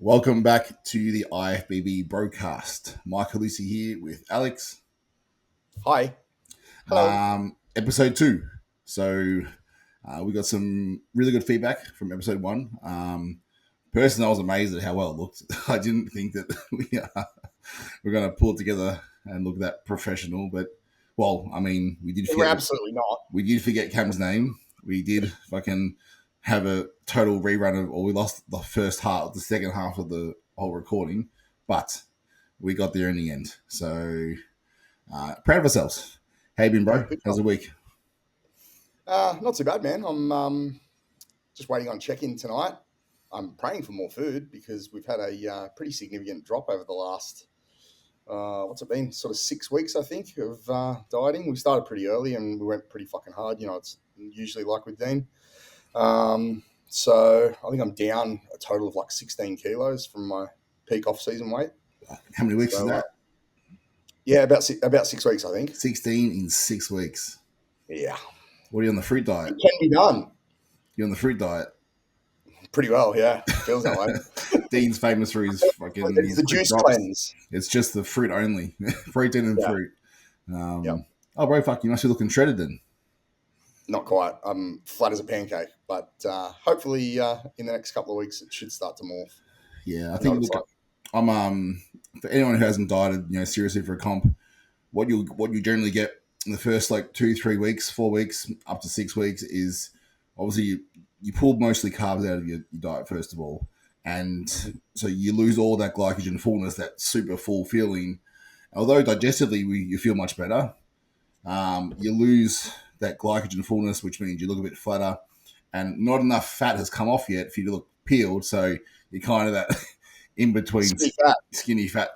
Welcome back to the IFBB Broadcast. Michael Lucy here with Alex. Hi. Hello. Episode 2. So we got some really good feedback from episode 1. Personally, I was amazed at how well it looked. I didn't think that we're going to pull it together and look that professional. But, well, I mean, We're absolutely not. We did forget Cam's name. We did fucking have a total rerun of, or we lost the second half of the whole recording, but we got there in the end. So proud of ourselves. How you been, bro? How's the week? Not too bad, man. I'm just waiting on check-in tonight. I'm praying for more food because we've had a pretty significant drop over the last, what's it been? Sort of 6 weeks, I think, of dieting. We started pretty early and we went pretty fucking hard. You know, it's usually like with Dean. So I think I'm down a total of like 16 kilos from my peak off-season weight. How many weeks is that? Yeah, about 6 weeks, I think. 16 in 6 weeks. Yeah. What are you on the fruit diet? It can be done. You're on the fruit diet? Pretty well, yeah. Feels that way. Dean's famous for his fucking... It's the juice cleanse. It's just the fruit only. Protein and fruit. Yeah. Oh, bro, fuck, you must be looking shredded then. Not quite. I'm flat as a pancake, but hopefully in the next couple of weeks it should start to morph. Yeah, I think I'm for anyone who hasn't dieted, seriously for a comp, what you generally get in the first like 2-3 weeks, 4 weeks, up to 6 weeks is obviously you pull mostly carbs out of your diet first of all, and so you lose all that glycogen fullness, that super full feeling. Although digestively you feel much better, you lose that glycogen fullness, which means you look a bit flatter, and not enough fat has come off yet for you to look peeled. So you're kind of that in between skinny fat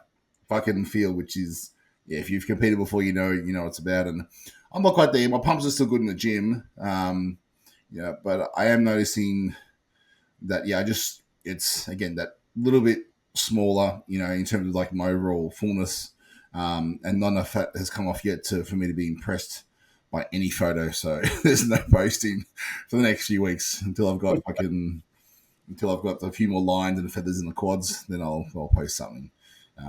fucking feel, which is, yeah, if you've competed before, you know what it's about. And I'm not quite there. My pumps are still good in the gym. But I am noticing that, it's again that little bit smaller, in terms of like my overall fullness, and not enough fat has come off yet for me to be impressed by any photo. So there's no posting for the next few weeks until I've got a few more lines and feathers in the quads. Then I'll post something.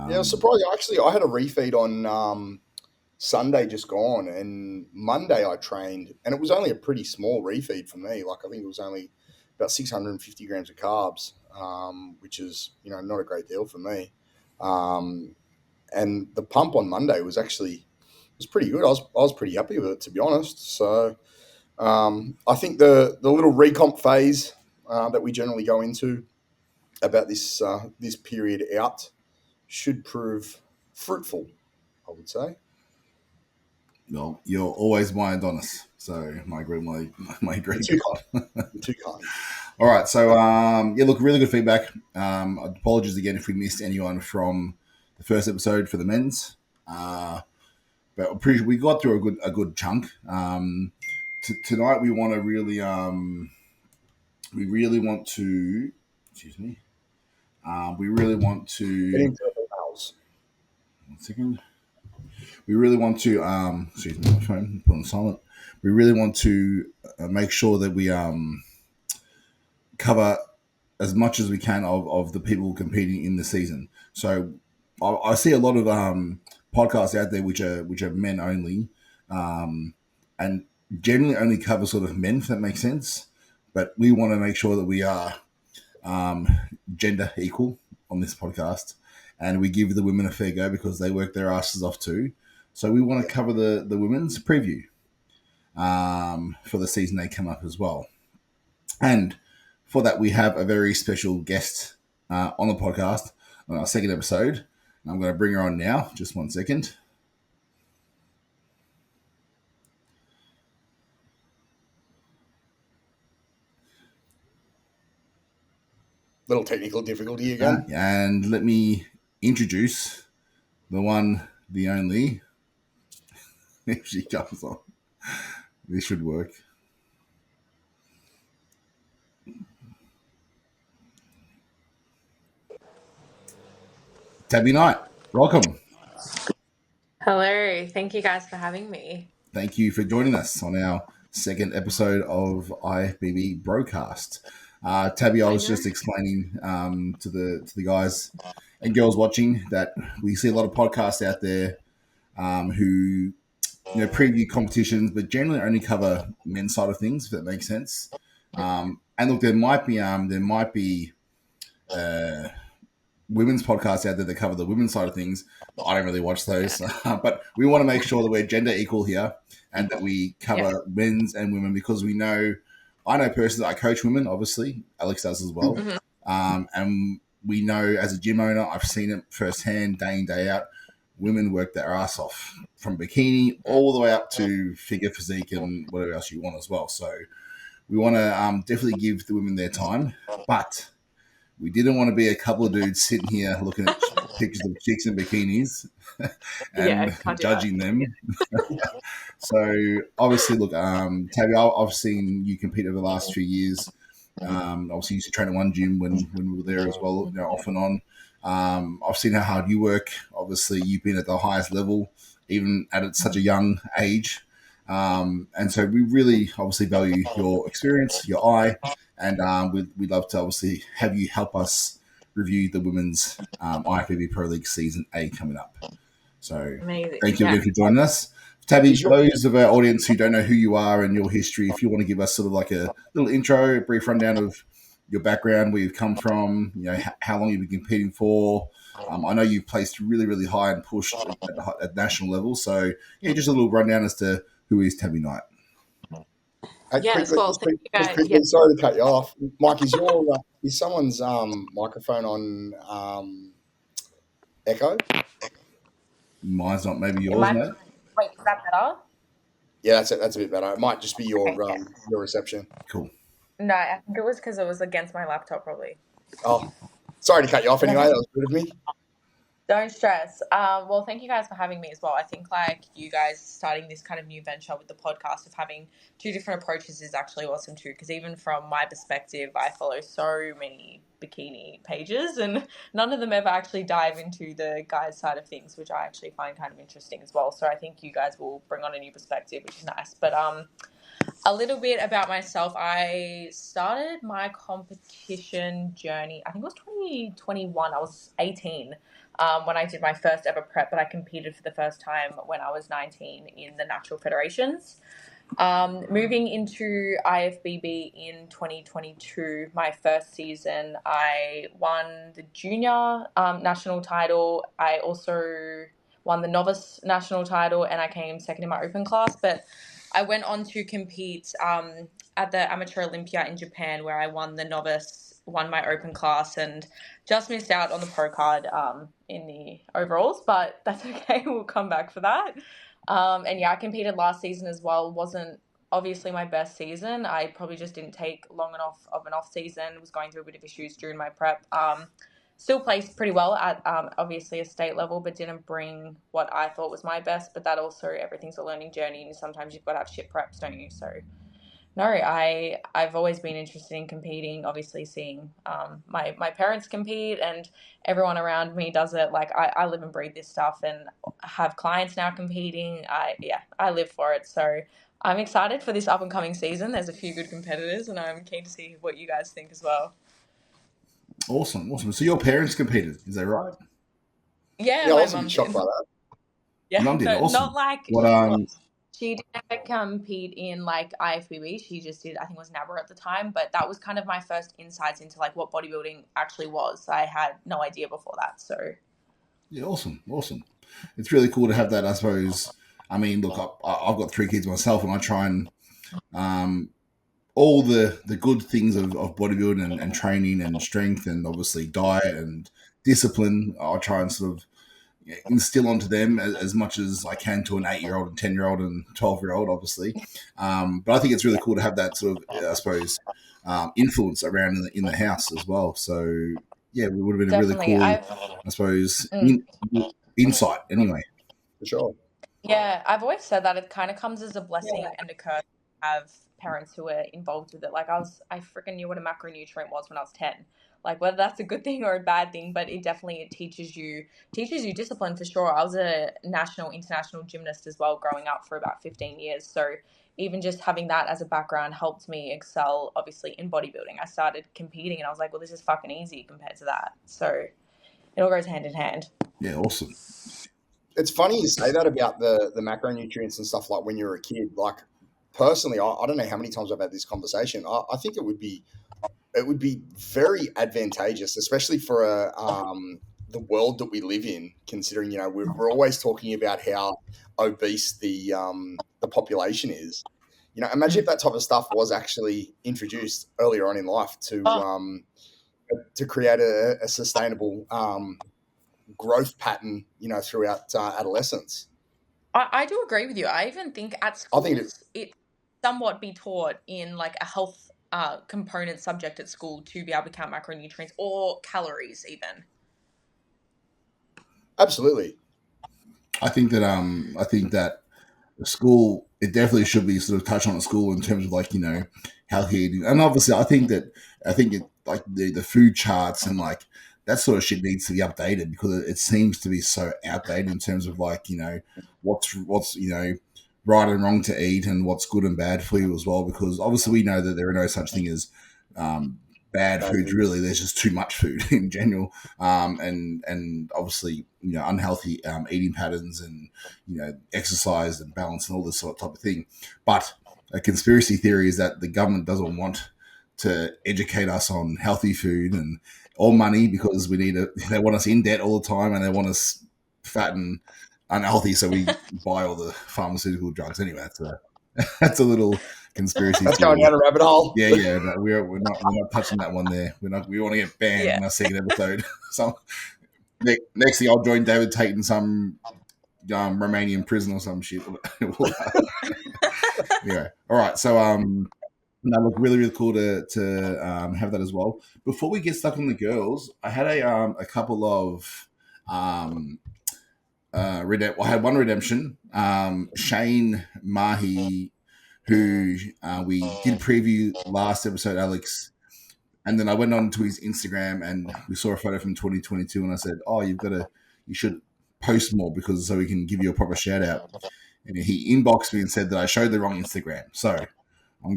Yeah, surprising. Actually, I had a refeed on Sunday just gone, and Monday I trained, and it was only a pretty small refeed for me. Like I think it was only about 650 grams of carbs, which is not a great deal for me. And the pump on Monday was pretty good. I was pretty happy with it, to be honest. So I think the little recomp phase that we generally go into about this period out should prove fruitful, I would say. Well, you're always my Adonis, so my agree. Too kind. All right, so look, really good feedback. Apologies again if we missed anyone from the first episode for the men's, but I'm pretty sure we got through a good chunk. Tonight we want to really excuse me. We really want to. Get into the house. 1 second. We really want to. Excuse me, my phone put on silent. We really want to make sure that we cover as much as we can of the people competing in the season. So I see a lot of podcasts out there which are men only, and generally only cover sort of men, if that makes sense. But we want to make sure that we are gender equal on this podcast, and we give the women a fair go because they work their asses off too. So we want to cover the women's preview for the season they come up as well. And for that, we have a very special guest on the podcast on our second episode. And I'm going to bring her on now. Just 1 second. Little technical difficulty again. And let me introduce the one, the only. If she comes on, this should work. Tabby Knight, welcome. Hello. Thank you guys for having me. Thank you for joining us on our second episode of IFBB PRO CAST. Tabby, I was just explaining to the guys and girls watching that we see a lot of podcasts out there who preview competitions, but generally only cover men's side of things, if that makes sense. And look, there might be women's podcasts out there that cover the women's side of things, but I don't really watch those. But we want to make sure that we're gender equal here and that we cover men's and women, because I know personally, I coach women, obviously. Alex does as well. And we know, as a gym owner, I've seen it firsthand, day in, day out. Women work their ass off, from bikini all the way up to figure physique and whatever else you want as well. So we want to definitely give the women their time, but we didn't want to be a couple of dudes sitting here looking at pictures of chicks in bikinis and judging them. So obviously, look, Tabby, I've seen you compete over the last few years. Obviously, you used to train at one gym when we were there as well, off and on. I've seen how hard you work. Obviously, you've been at the highest level, even at such a young age. And so we really obviously value your experience, your eye, and we'd love to obviously have you help us review the women's IFBB Pro League Season A coming up. So thank you again for joining us. Tabby, for those of our audience who don't know who you are and your history, if you want to give us sort of like a little intro, a brief rundown of your background, where you've come from, how long you've been competing for. I know you've placed really, really high and pushed at national level. So just a little rundown as to who is Tabby Knight. Quickly, sorry to cut you off. Mike, is someone's microphone on echo? Mine's not. Maybe yours, mate. Wait, is that better? Yeah, that's a bit better. It might just be your reception. Cool. No, I think it was because it was against my laptop, probably. Oh, sorry to cut you off anyway. That was good of me. Don't stress. Well, thank you guys for having me as well. I think you guys starting this kind of new venture with the podcast of having two different approaches is actually awesome too, because even from my perspective, I follow so many bikini pages and none of them ever actually dive into the guys side of things, which I actually find kind of interesting as well. So I think you guys will bring on a new perspective, which is nice. But a little bit about myself. I started my competition journey, I think it was 2021. I was 18 when I did my first ever prep, but I competed for the first time when I was 19 in the natural federations. Moving into IFBB in 2022, my first season, I won the junior national title. I also won the novice national title, and I came second in my open class. But I went on to compete at the Amateur Olympia in Japan, where I won the novice, won my open class, and just missed out on the pro card in the overalls, but that's okay. We'll come back for that. And I competed last season as well. Wasn't obviously my best season. I probably just didn't take long enough of an off season. Was going through a bit of issues during my prep. Still placed pretty well at obviously a state level, but didn't bring what I thought was my best. But that also, everything's a learning journey, and sometimes you've got to have shit preps, don't you? So no, I've always been interested in competing. Obviously, seeing my parents compete and everyone around me does it. I live and breathe this stuff, and have clients now competing. I live for it. So I'm excited for this up and coming season. There's a few good competitors, and I'm keen to see what you guys think as well. Awesome. So your parents competed, is that right? Yeah, my mum shocked by that. Yeah, mum did. Awesome. Not like she didn't compete in IFBB. She just did, I think it was NABRA at the time, but that was kind of my first insights into what bodybuilding actually was. I had no idea before that. So yeah, awesome. It's really cool to have that, I suppose. I mean, look, I've got 3 kids myself, and I try and all the good things of bodybuilding and training and strength and obviously diet and discipline, I'll try and sort of instill onto them as much as I can to an 8-year-old and 10-year-old and 12-year-old, obviously. But I think it's really cool to have that sort of, I suppose, influence around in the house as well. So yeah, it would have been definitely a really cool, I suppose, insight anyway. For sure. Yeah, I've always said that it kind of comes as a blessing and a curse to have parents who are involved with it. I freaking knew what a macronutrient was when I was 10. Whether that's a good thing or a bad thing, but it teaches you discipline for sure. I was a national, international gymnast as well growing up for about 15 years. So even just having that as a background helped me excel, obviously, in bodybuilding. I started competing and I was like, well, this is fucking easy compared to that. So it all goes hand in hand. Yeah, awesome. It's funny you say that about the macronutrients and stuff, like when you're a kid. Like, personally, I don't know how many times I've had this conversation. I think it would be very advantageous, especially for the world that we live in, considering, you know, we're always talking about how obese the population is. You know, imagine if that type of stuff was actually introduced earlier on in life to create a sustainable growth pattern, you know, throughout adolescence. I do agree with you. I even think at schools it somewhat be taught in like a health component subject at school to be able to count macronutrients or calories even. Absolutely. I think that school, it definitely should be sort of touched on at school in terms of, like, you know, healthy eating. And obviously I think it, like the food charts and like that sort of shit needs to be updated, because it seems to be so outdated in terms of, like, you know, what's you know, right and wrong to eat and what's good and bad for you as well, because obviously we know that there are no such thing as bad foods, really. There's just too much food in general, and obviously, you know, unhealthy eating patterns and, you know, exercise and balance and all this sort of type of thing. But a conspiracy theory is that the government doesn't want to educate us on healthy food and all money, because they want us in debt all the time and they want us fat and unhealthy, so we buy all the pharmaceutical drugs. Anyway, that's a little conspiracy. That's going down a rabbit hole. Yeah. No, we're not touching that one there. We want to get banned in our second episode. So next thing, I'll join David Tate in some Romanian prison or some shit. Yeah. All right. So that looked really, really cool to have that as well. Before we get stuck on the girls, I had a couple of I had one redemption. Shane Mahi, who we did preview last episode, Alex, and then I went on to his Instagram and we saw a photo from 2022, and I said, "Oh, you should post more, because so we can give you a proper shout out." And he inboxed me and said that I showed the wrong Instagram, so we're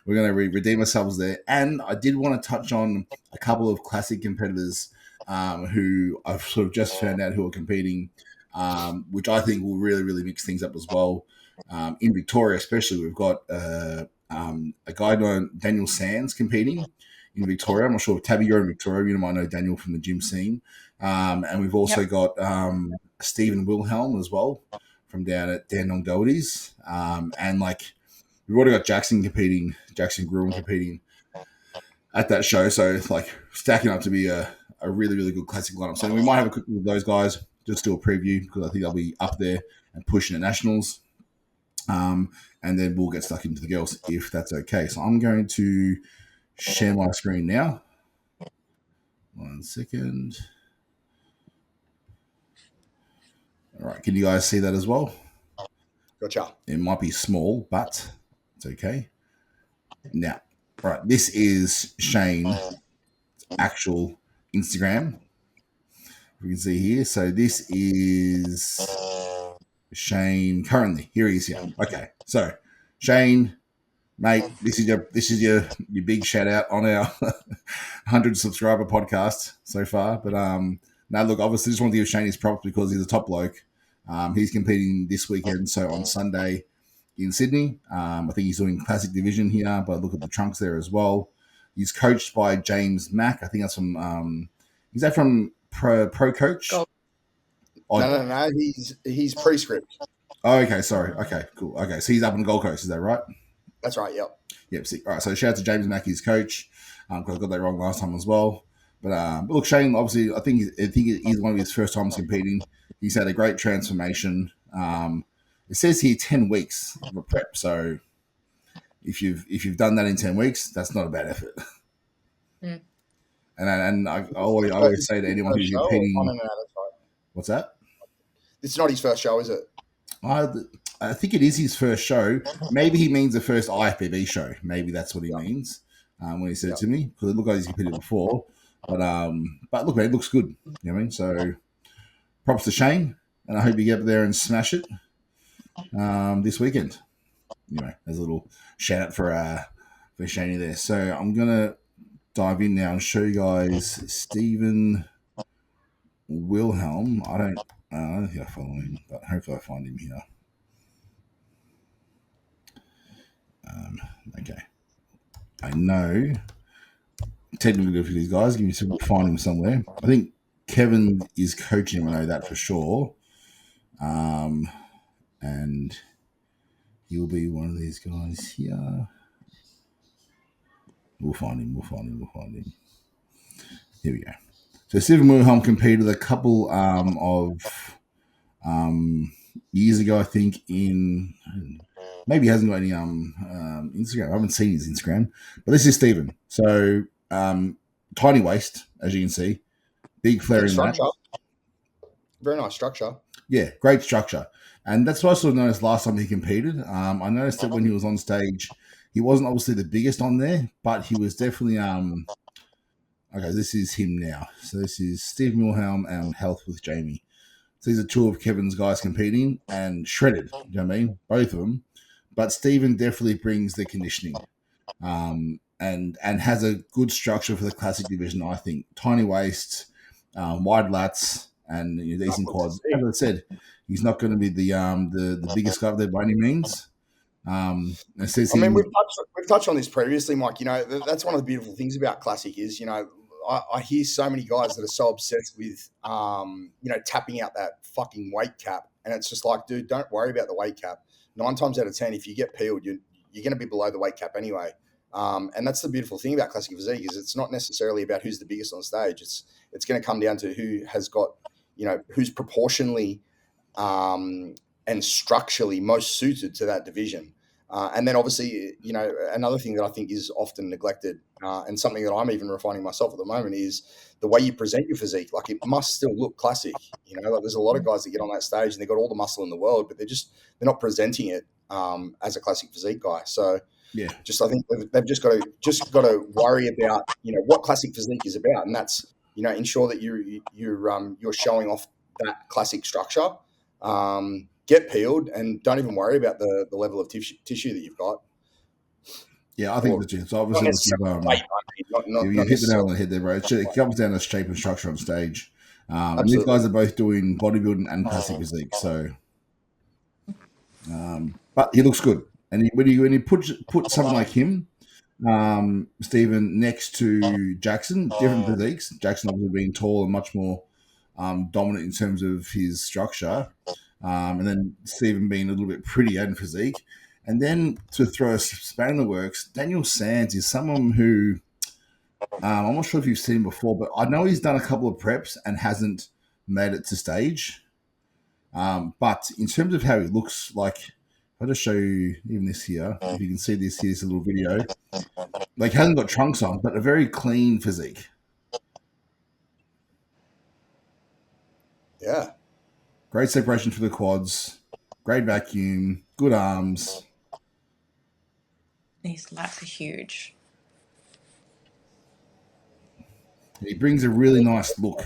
gonna redeem ourselves there. And I did want to touch on a couple of classic competitors who I've sort of just found out who are competing, which I think will really, really mix things up as well. In Victoria, especially, we've got a guy named Daniel Sands competing in Victoria. I'm not sure if Tabby, you're in Victoria, you might know Daniel from the gym scene. And we've also got Stephen Wilhelm as well from down at Dandenong Doherty's. And like, we've already got Jackson Gruen competing at that show. So it's like stacking up to be a really, really good classic lineup. So we might have a quick look with those guys, just do a preview, because I think they'll be up there and pushing at nationals. And then we'll get stuck into the girls, if that's okay. So I'm going to share my screen now. 1 second. All right. Can you guys see that as well? Gotcha. It might be small, but it's okay. Now, all right. This is Shane's actual Instagram. We can see here. So this is Shane currently. Here he is here. Okay. So Shane, mate, this is your big shout out on our 100 subscriber podcast so far. But now look, obviously just want to give Shane his props because he's a top bloke. He's competing this weekend, so on Sunday in Sydney. I think he's doing classic division here, but look at the trunks there as well. He's coached by James Mack. I think that's from is that from Pro Coach? No. He's Prescript. Oh, okay. Sorry. Okay, cool. Okay, so he's up on the Gold Coast. Is that right? That's right. Yep. Yep. See. All right. So shout out to James Mack, his coach, because I got that wrong last time as well. But look, Shane, obviously, I think he's one of his first times competing. He's had a great transformation. It says here 10 weeks of a prep. So if you've done that in 10 weeks, that's not a bad effort. Mm. And I always say to anyone who's competing, what's that? It's not his first show, is it? I think it is his first show. Maybe he means the first IFBB show. Maybe that's what he means when he said it to me, because it looked like he's competed before. But look, man, it looks good. You know what I mean? So props to Shane, and I hope you get up there and smash it. this weekend. Anyway, there's a little shout out for Shani there. So I'm gonna dive in now and show you guys Stephen Wilhelm. I don't think I follow him, but hopefully I find him here. Okay. I know technical difficulties, guys. Give me some find him somewhere. I think Kevin is coaching him. I know that for sure. And he'll be one of these guys here. We'll find him. Here we go. So Stephen Wilhelm competed a couple of years ago, I think, in maybe he hasn't got any Instagram. I haven't seen his Instagram, but this is Stephen. So tiny waist, as you can see, big flaring structure. lat. Very nice structure. Yeah, great structure. And that's what I sort of noticed last time he competed. I noticed that when he was on stage, he wasn't obviously the biggest on there, but he was definitely okay, this is him now. So this is Steve Wilhelm and Health with Jamie. So these are two of Kevin's guys competing and shredded, you know what I mean? Both of them. But Stephen definitely brings the conditioning and has a good structure for the classic division, I think. Tiny waists, wide lats, and decent quads. As I said, he's not going to be the biggest guy there by any means. We've touched on this previously, Mike. That's one of the beautiful things about classic is, I hear so many guys that are so obsessed with, tapping out that fucking weight cap. And it's just like, dude, don't worry about the weight cap. 9 times out of 10, if you get peeled, you're going to be below the weight cap anyway. And that's the beautiful thing about classic physique is it's not necessarily about who's the biggest on stage. It's going to come down to who has got, who's proportionally and structurally most suited to that division. And then obviously, another thing that I think is often neglected and something that I'm even refining myself at the moment is the way you present your physique. Like it must still look classic. Like there's a lot of guys that get on that stage and they've got all the muscle in the world, but they're not presenting it as a classic physique guy. So yeah, I think they've just got to worry about, what classic physique is about. And that's, ensure that you're showing off that classic structure. Get peeled and don't even worry about the level of tissue that you've got. Yeah, I think legit. So obviously, you hit the nail on the head there, bro. It comes down to shape and structure on stage. And these guys are both doing bodybuilding and classic physique. So, but he looks good. And when you put someone like him, Stephen, next to Jackson, different physiques. Jackson obviously being tall and much more dominant in terms of his structure. And then Stephen being a little bit prettier in physique. And then to throw a span in the works, Daniel Sands is someone who I'm not sure if you've seen before, but I know he's done a couple of preps and hasn't made it to stage. But in terms of how he looks like, I'll just show you even this here. If you can see this, here's a little video. Like, he hasn't got trunks on, but a very clean physique. Yeah. Great separation for the quads, great vacuum, good arms. These lats are huge. He brings a really nice look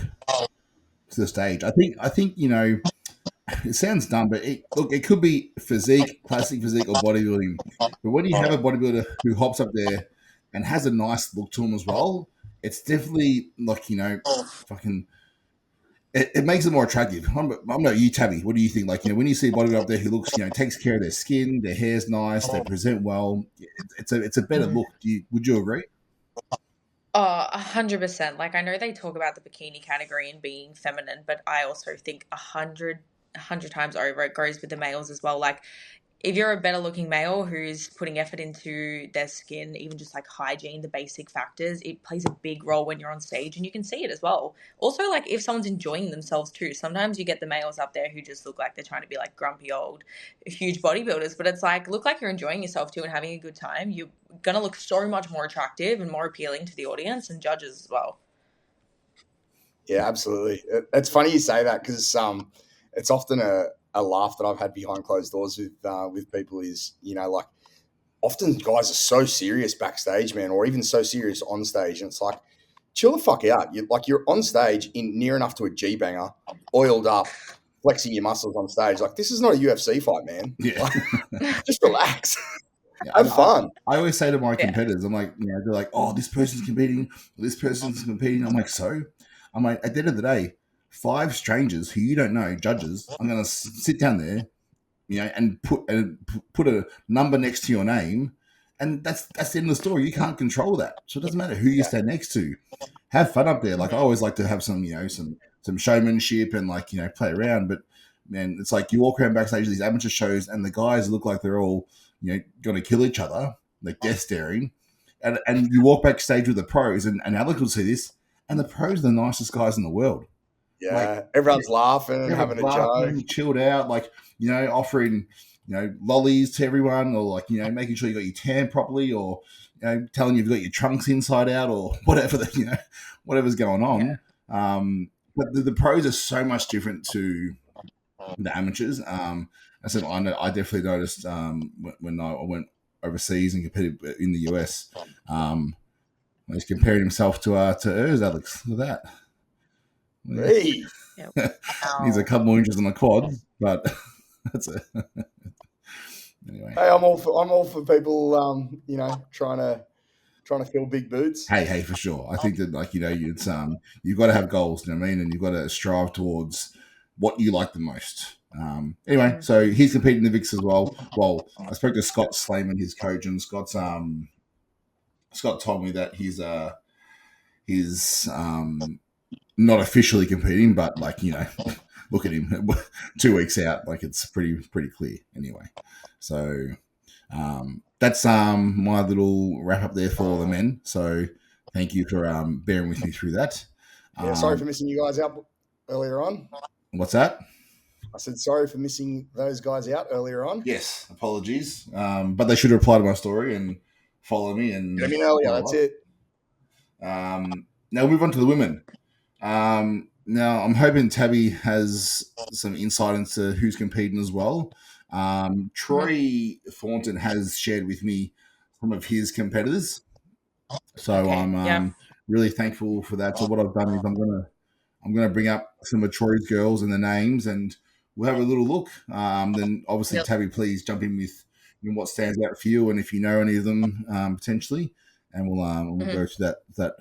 to the stage. I think it sounds dumb, but it could be physique, classic physique, or bodybuilding. But when you have a bodybuilder who hops up there and has a nice look to him as well, it's definitely like, fucking. It makes it more attractive. I'm not you, Tabby. What do you think? Like, when you see a bodybuilder up there who looks, takes care of their skin, their hair's nice, they present well. It's a better look. Would you agree? 100%. Like, I know they talk about the bikini category and being feminine, but I also think 100 times over it goes with the males as well. Like, if you're a better looking male who's putting effort into their skin, even just like hygiene, the basic factors, it plays a big role when you're on stage, and you can see it as well. Also, like, if someone's enjoying themselves too, sometimes you get the males up there who just look like they're trying to be like grumpy old huge bodybuilders, but it's like, look like you're enjoying yourself too and having a good time. You're gonna look so much more attractive and more appealing to the audience and judges as well. Yeah, absolutely. It's funny you say that because it's often a laugh that I've had behind closed doors with people is, like, often guys are so serious backstage, man, or even so serious on stage. And it's like, chill the fuck out. You're on stage in near enough to a G-banger, oiled up, flexing your muscles on stage. Like, this is not a UFC fight, man. Yeah. Like, just relax. Yeah, Have fun. I always say to my competitors, I'm like, they're like, oh, this person's competing, this person's competing. I'm like, so? I'm like, at the end of the day, 5 strangers who you don't know, judges, I'm going to sit down there, and put a number next to your name, and that's the end of the story. You can't control that, so it doesn't matter who you stand next to. Have fun up there. Like, I always like to have some, some showmanship and play around. But man, it's like you walk around backstage at these amateur shows, and the guys look like they're all going to kill each other, like death staring, and you walk backstage with the pros, and Alex will see this, and the pros are the nicest guys in the world. Yeah, like, everyone's laughing and having a joke, chilled out, like offering lollies to everyone, or making sure you got your tan properly, or telling you've got your trunks inside out, or whatever whatever's going on. Yeah. But the pros are so much different to the amateurs. I said I definitely noticed when I went overseas and competed in the US. He's comparing himself to Urs, Alex. Look at that. Hey. He's a couple more inches on the quad, but that's it. Anyway, hey, I'm all for people, trying to fill big boots. Hey, for sure. I think that it's you've got to have goals, you know what I mean, and you've got to strive towards what you like the most. Anyway, so he's competing in the VIX as well. Well, I spoke to Scott Slayman, his coach, and Scott told me that he's not officially competing, but look at him 2 weeks out, like it's pretty clear anyway. So that's my little wrap up there for the men. So thank you for bearing with me through that. Yeah, sorry for missing you guys out earlier on. What's that? I said sorry for missing those guys out earlier on. Yes, apologies. But they should reply to my story and follow me and let me know. Yeah, that's it. Now we'll move on to the women. Now I'm hoping Tabby has some insight into who's competing as well. Troy Thornton has shared with me some of his competitors, so I'm really thankful for that. So what I've done is I'm gonna bring up some of Troy's girls and the names, and we'll have a little look. Then obviously Tabby, please jump in with what stands out for you, and if you know any of them potentially, and we'll go to that.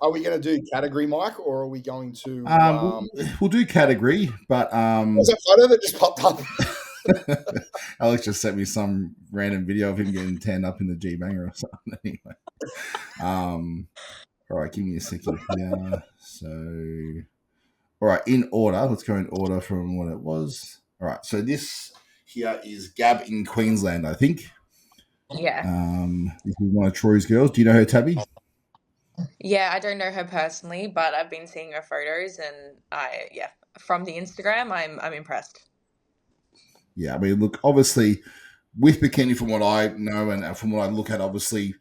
Are we going to do category, Mike, or are we going to? We'll do category, but what's that photo that just popped up? Alex just sent me some random video of him getting tanned up in the G-banger or something. Anyway, all right, give me a second. Yeah, so all right, in order. Let's go in order from what it was. All right, so this here is Gab in Queensland, I think. Yeah. This is one of Troy's girls. Do you know her, Tabby? Yeah, I don't know her personally, but I've been seeing her photos, and from the Instagram, I'm impressed. Yeah, I mean, look, obviously, with Bikini, from what I know and from what I look at, obviously,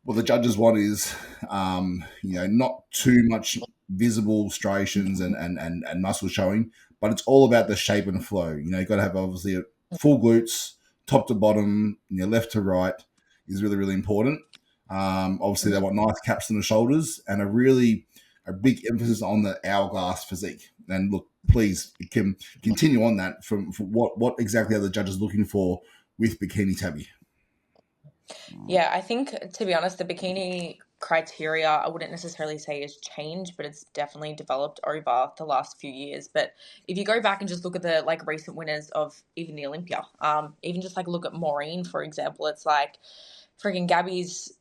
what the judges want is, not too much visible striations and muscle showing, but it's all about the shape and flow. You've got to have obviously full glutes, top to bottom, left to right is really, really important. Obviously, they want nice caps on the shoulders and a big emphasis on the hourglass physique. And look, please continue on that from what exactly are the judges looking for with Bikini, Tabby? Yeah, I think, to be honest, the Bikini criteria, I wouldn't necessarily say has changed, but it's definitely developed over the last few years. But if you go back and just look at the recent winners of even the Olympia, even just look at Maureen, for example, it's like freaking Gabby's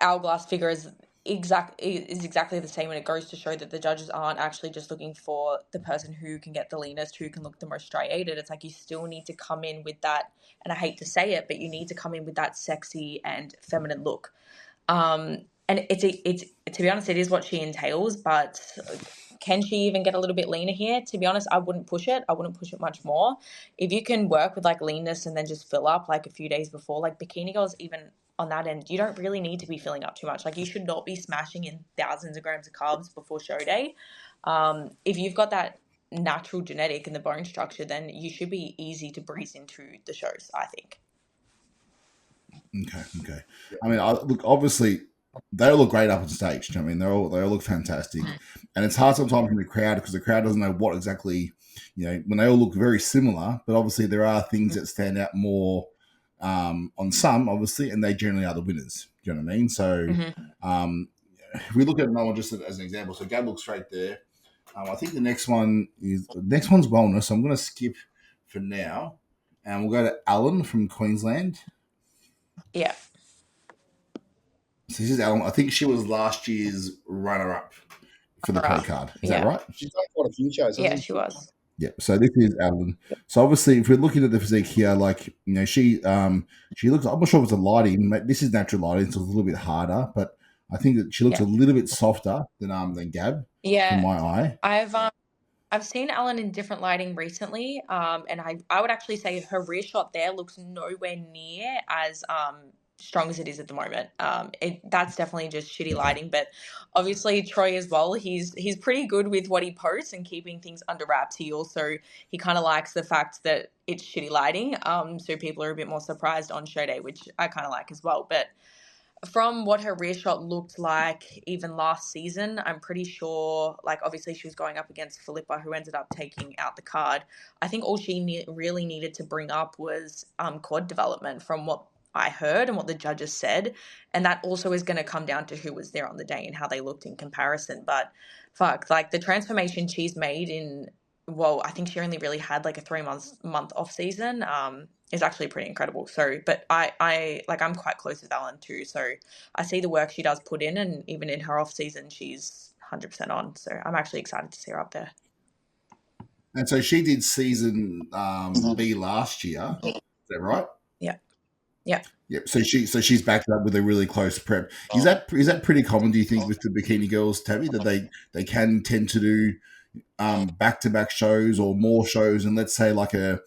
hourglass figure is exactly the same, and it goes to show that the judges aren't actually just looking for the person who can get the leanest, who can look the most striated. It's like you still need to come in with that, and I hate to say it, but you need to come in with that sexy and feminine look. And it's to be honest, it is what she entails, but can she even get a little bit leaner here? To be honest, I wouldn't push it. I wouldn't push it much more. If you can work with leanness and then just fill up a few days before, Bikini girls, even on that end, you don't really need to be filling up too much. You should not be smashing in thousands of grams of carbs before show day. If you've got that natural genetic and the bone structure, then you should be easy to breeze into the shows, I think. Okay. I mean, look, obviously, they all look great up on stage. I mean, they all look fantastic, and it's hard sometimes in the crowd because the crowd doesn't know what exactly, when they all look very similar. But obviously, there are things that stand out more on some, obviously, and they generally are the winners. Do you know what I mean? So, if we look at Noah just as an example, so Gab looks straight there. I think the next one's wellness. So I'm going to skip for now, and we'll go to Alan from Queensland. Yeah. So this is Alan. I think she was last year's runner-up for the pro card. Is that right? She's done quite a few shows, hasn't she was. Yeah. So this is Alan. So obviously, if we're looking at the physique here, like she looks. I'm not sure if it's a lighting. This is natural lighting, so it's a little bit harder. But I think that she looks a little bit softer than Gab. Yeah. From my eye. I've seen Ellen in different lighting recently, and I would actually say her rear shot there looks nowhere near as strong as it is at the moment. That's definitely just shitty lighting, but obviously Troy as well, he's pretty good with what he posts and keeping things under wraps. He kind of likes the fact that it's shitty lighting, so people are a bit more surprised on show day, which I kind of like as well. But from what her rear shot looked like even last season, I'm pretty sure, like, obviously she was going up against Philippa, who ended up taking out the card. I think all she really needed to bring up was quad development from what I heard and what the judges said. And that also is going to come down to who was there on the day and how they looked in comparison. But fuck, like the transformation she's made I think she only really had like a 3-month off season. Is actually pretty incredible. So, but I'm quite close with Ellen too. So I see the work she does put in, and even in her off season, she's 100% on. So I'm actually excited to see her up there. And so she did season B last year. Is that right? Yeah. Yep. So she's backed up with a really close prep. Is that pretty common? Do you think with the bikini girls, Tabby, that they can tend to do back-to-back shows or more shows, and let's say like a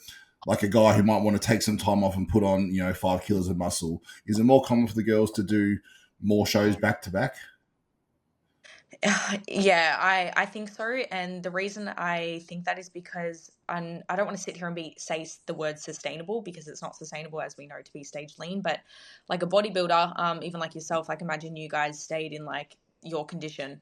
guy who might want to take some time off and put on 5 kilos of muscle, is it more common for the girls to do more shows back to back? Yeah, I think so. And the reason I think that is because I don't want to sit here and say the word sustainable, because it's not sustainable, as we know, to be stage lean. But like a bodybuilder, even like yourself, like imagine you guys stayed in like your condition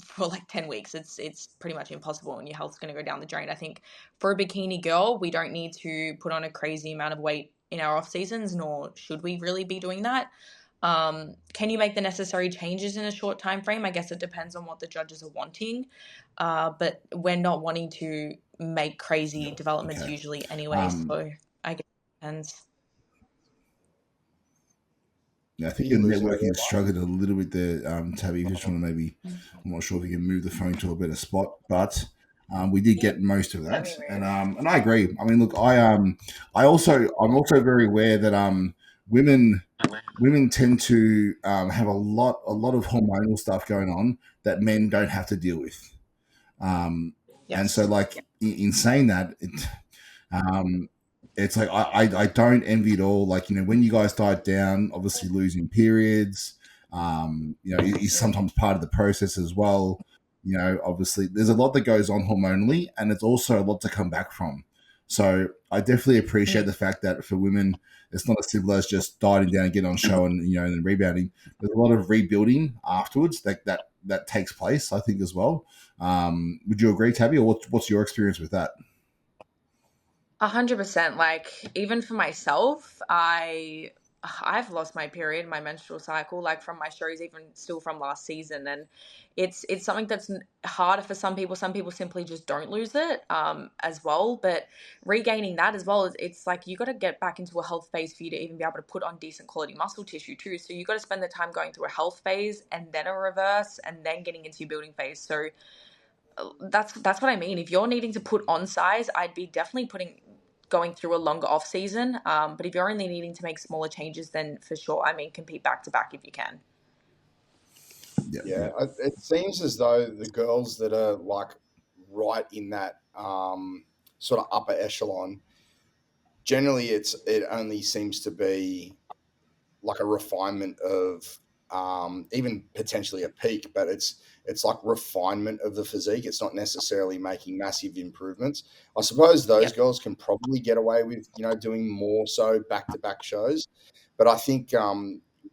for like 10 weeks. It's pretty much impossible, and your health's going to go down the drain. I think for a bikini girl, we don't need to put on a crazy amount of weight in our off seasons, nor should we really be doing that. Can you make the necessary changes in a short time frame? I guess it depends on what the judges are wanting, but we're not wanting to make crazy developments usually anyway, so I guess it depends. Yeah, I think your networking struggled a little bit there, Tabby. Just want to maybe, I'm not sure if you can move the phone to a better spot, but we did get most of that, and I agree. I mean, look, I'm also very aware that women tend to have a lot of hormonal stuff going on that men don't have to deal with, and so like in saying that, it's like I don't envy it all. Like when you guys died down, obviously losing periods, is sometimes part of the process as well. Obviously there's a lot that goes on hormonally, and it's also a lot to come back from. So I definitely appreciate the fact that for women, it's not as simple as just dieting down and getting on show and and rebounding. There's a lot of rebuilding afterwards that takes place, I think, as well. Would you agree, Tabby, or what's your experience with that? 100%. Like even for myself, I've lost my period, my menstrual cycle, like from my shows, even still from last season, and it's something that's harder for some people. Some people simply just don't lose it as well. But regaining that as well, it's like you got to get back into a health phase for you to even be able to put on decent quality muscle tissue too. So you got to spend the time going through a health phase and then a reverse and then getting into your building phase. So that's what I mean. If you're needing to put on size, I'd be definitely going through a longer off season. But if you're only needing to make smaller changes, then for sure, compete back to back if you can. Yeah. It seems as though the girls that are like right in that sort of upper echelon, generally it only seems to be like a refinement of even potentially a peak, but it's like refinement of the physique. It's not necessarily making massive improvements. I suppose those girls can probably get away with doing more so back-to-back shows, but I think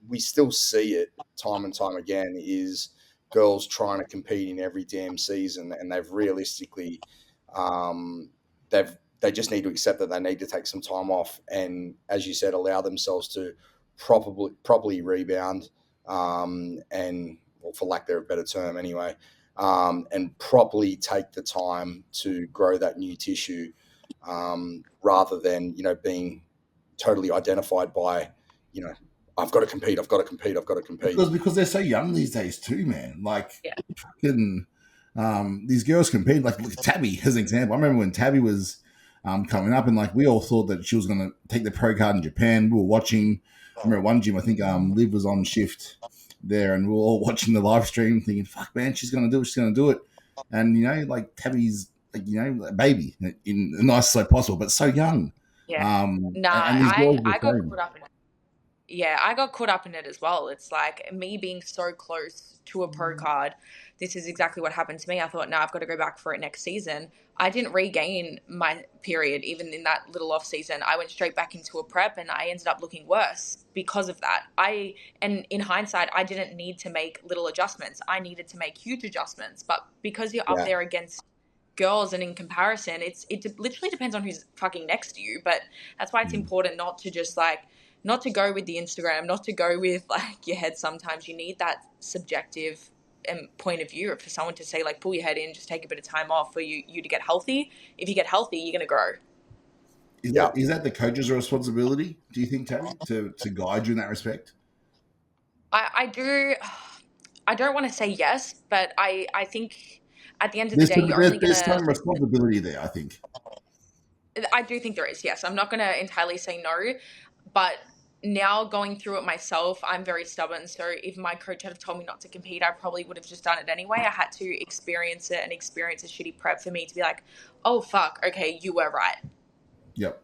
we still see it time and time again, is girls trying to compete in every damn season, and they've realistically, they just need to accept that they need to take some time off, and as you said, allow themselves to properly rebound, and well, for lack of a better term, anyway, and properly take the time to grow that new tissue, rather than being totally identified by I've got to compete, I've got to compete, I've got to compete. Because they're so young these days too, man. Like, Yeah. fucking, these girls compete. Like, look at Tabby as an example. I remember when Tabby was coming up, and like we all thought that she was going to take the pro card in Japan. We were watching. I remember one gym. I think Liv was on shift there, and we were all watching the live stream, thinking, "Fuck, man, she's going to do it. She's going to do it." And like Tabby's, like, a baby in the nicest way possible, but so young. Yeah. No, and these girls I got same. caught up in it. Yeah, I got caught up in it as well. It's like me being so close to a pro card. This is exactly what happened to me. I thought, no, I've got to go back for it next season. I didn't regain my period even in that little off season. I went straight back into a prep, and I ended up looking worse because of that. And in hindsight, I didn't need to make little adjustments. I needed to make huge adjustments. But because you're up there against girls, and in comparison, it literally depends on who's fucking next to you. But that's why it's important not to just not to go with the Instagram, not to go with like your head. Sometimes you need that subjective point of view for someone to say, like, pull your head in, just take a bit of time off for you to get healthy. If you get healthy, you're going to grow. Is that the coach's responsibility, do you think, Tabby, to guide you in that respect? I do. I don't want to say yes, but I think at the end of the day, you're only going There's to... some responsibility there, I think. I do think there is, yes. I'm not going to entirely say no, but now going through it myself, I'm very stubborn. So if my coach had told me not to compete, I probably would have just done it anyway. I had to experience it and experience a shitty prep for me to be like, oh, fuck, okay, you were right. Yep.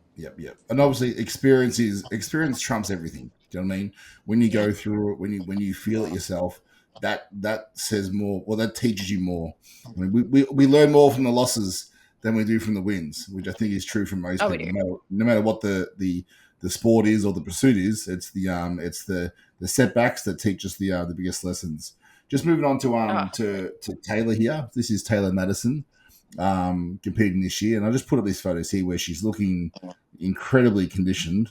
And obviously, experience trumps everything. Do you know what I mean? When you go through it, when you feel it yourself, that says more. Well, that teaches you more. I mean, we learn more from the losses than we do from the wins, which I think is true for most people. No matter what the sport is or the pursuit is, it's the setbacks that teach us the biggest lessons. Just moving on to Taylor here. This is Taylor Madison competing this year, and I just put up these photos here where she's looking incredibly conditioned,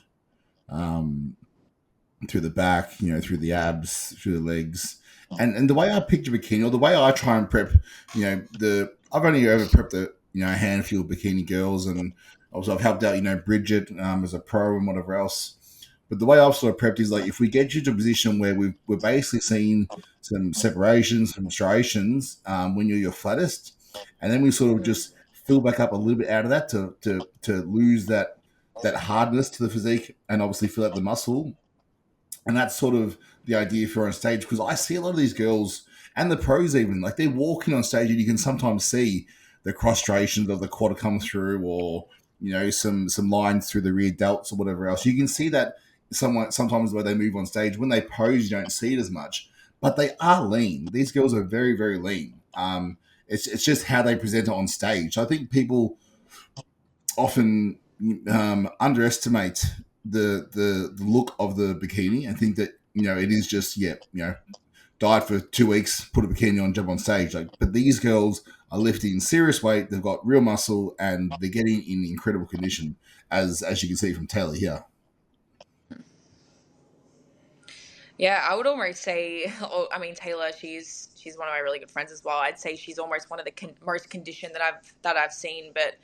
through the back, through the abs, through the legs. And the way I picture bikini, or the way I try and prep, I've only ever prepped a handful of bikini girls, and also I've helped out, Bridget as a pro and whatever else. But the way I've sort of prepped is like, if we get you to a position where we're basically seeing some separations, some striations when you're your flattest, and then we sort of just fill back up a little bit out of that to lose that hardness to the physique, and obviously fill out the muscle. And that's sort of the idea for on stage, because I see a lot of these girls and the pros even, like, they're walking on stage and you can sometimes see the cross striations of the quad come through, or some lines through the rear delts or whatever else. You can see that sometimes where they move on stage. When they pose, you don't see it as much, but they are lean. These girls are very, very lean. It's just how they present it on stage. I think people often underestimate the look of the bikini and think that it is just diet for 2 weeks, put a bikini on, jump on stage. But these girls are lifting serious weight. They've got real muscle, and they're getting in incredible condition, as you can see from Taylor here. Yeah, I would almost say, Taylor, she's one of my really good friends as well. I'd say she's almost one of the most conditioned that I've seen. But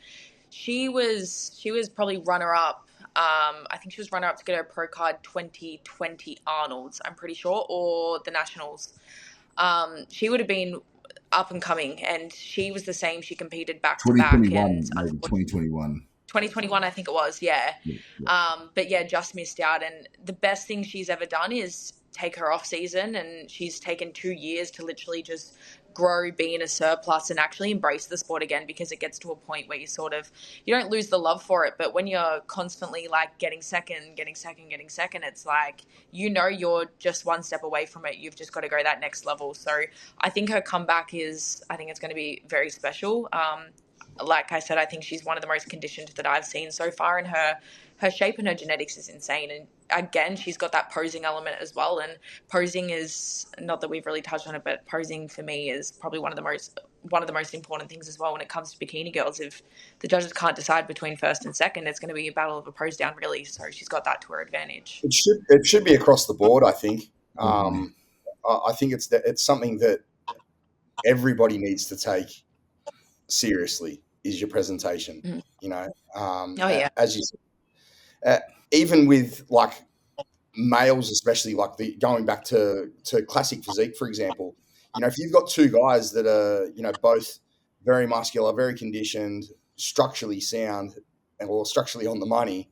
she was probably runner up. I think she was runner up to get her pro card 2020 Arnold's, I'm pretty sure, or the Nationals. She would have been up and coming, and she was the same. She competed back to back, and 2021. 2021, I think it was, yeah. But yeah, just missed out. And the best thing she's ever done is take her off season, and she's taken 2 years to literally just grow, be in a surplus, and actually embrace the sport again, because it gets to a point where you don't lose the love for it, but when you're constantly like getting second, it's like, you're just one step away from it. You've just got to go that next level. So I think her comeback I think it's going to be very special. like I said, I think she's one of the most conditioned that I've seen so far, and her shape and her genetics is insane. And again, she's got that posing element as well. And posing is, not that we've really touched on it, but posing for me is probably one of the most important things as well when it comes to bikini girls. If the judges can't decide between first and second, it's going to be a battle of a pose down, really. So she's got that to her advantage. It should be across the board, I think. I think it's something that everybody needs to take seriously, is your presentation. You know, as you said, even with like males, especially like going back to classic physique, for example. You know, if you've got two guys that are, you know, both very muscular, very conditioned, structurally sound, or structurally on the money,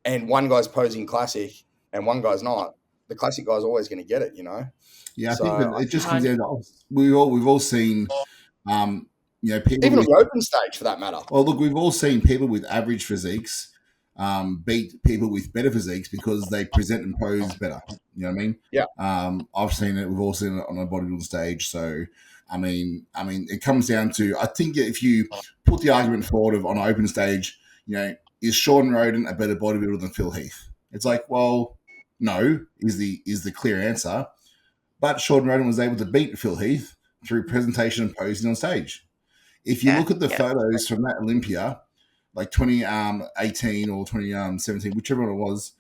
and one guy's posing classic and one guy's not, the classic guy's always going to get it, you know. Yeah, I think that it just comes down to we've all seen, you know, people even on the open stage for that matter. Well, look, we've all seen people with average physiques beat people with better physiques because they present and pose better. You know what I mean? Yeah. I've seen it. We've all seen it on a bodybuilding stage. So, I mean, it comes down to, I think if you put the argument forward of on an open stage, you know, is Sean Roden a better bodybuilder than Phil Heath? It's like, well, no, is the clear answer. But Sean Roden was able to beat Phil Heath through presentation and posing on stage. If you look at the photos from that Olympia, like 2018 or 2017, whichever one it was,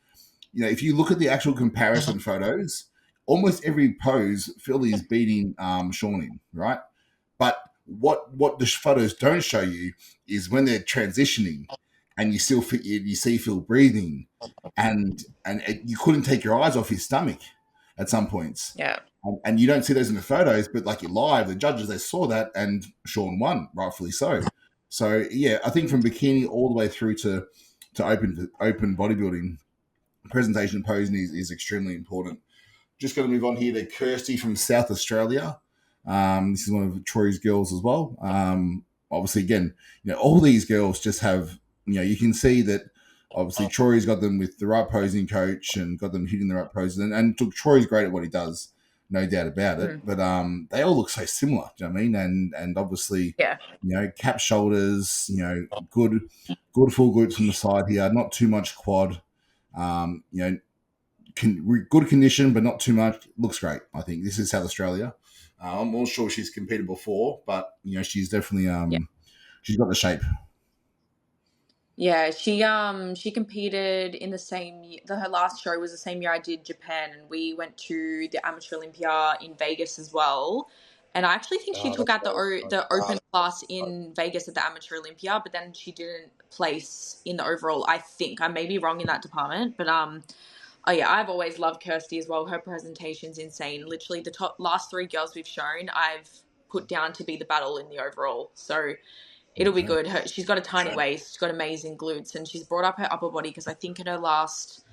you know, if you look at the actual comparison photos, almost every pose, Phil is beating Sean in, right? But what the photos don't show you is when they're transitioning, and you still you see Phil breathing, and you couldn't take your eyes off his stomach at some points. Yeah. And you don't see those in the photos, but like live, the judges, they saw that, and Sean won, rightfully so. So yeah, I think from bikini all the way through to open bodybuilding, presentation and posing is extremely important. Just going to move on here to Kirsty from South Australia. This is one of Troy's girls as well. Obviously, again, you know, all these girls just have, you know, you can see that obviously Troy's got them with the right posing coach and got them hitting the right poses. And Troy's great at what he does, no doubt about it. But they all look so similar, do you know what I mean? And obviously, you know, cap shoulders, you know, good full glutes from the side here, not too much quad, you know, good condition, but not too much. Looks great, I think. This is South Australia. I'm not sure she's competed before, but, you know, she's definitely, she's got the shape. Yeah, she competed in the same year. Her last show was the same year I did Japan, and we went to the Amateur Olympia in Vegas as well. And I actually think she took out the open class in Vegas at the Amateur Olympia, but then she didn't place in the overall. I think I may be wrong in that department, but oh yeah, I've always loved Kirsty as well. Her presentation's insane. Literally, the last three girls we've shown, I've put down to be the battle in the overall. So it'll be good. She's got a tiny waist. She's got amazing glutes, and she's brought up her upper body because I think in her last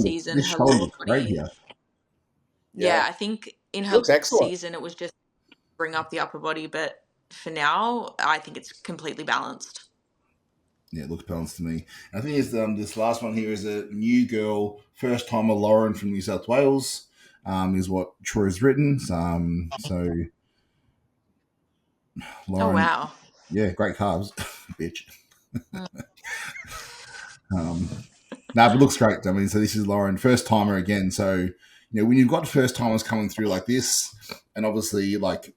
season, her lower body. Yeah, I think in her season it was just bring up the upper body, but for now, I think it's completely balanced. Yeah, it looks balanced to me. I think it's, this last one here is a new girl, first timer Lauren from New South Wales, is what Troy's written. So Lauren, oh wow, yeah, great carbs, bitch. But it looks great. I mean, so this is Lauren, first timer again. So, you know, when you've got first timers coming through like this, and obviously, like,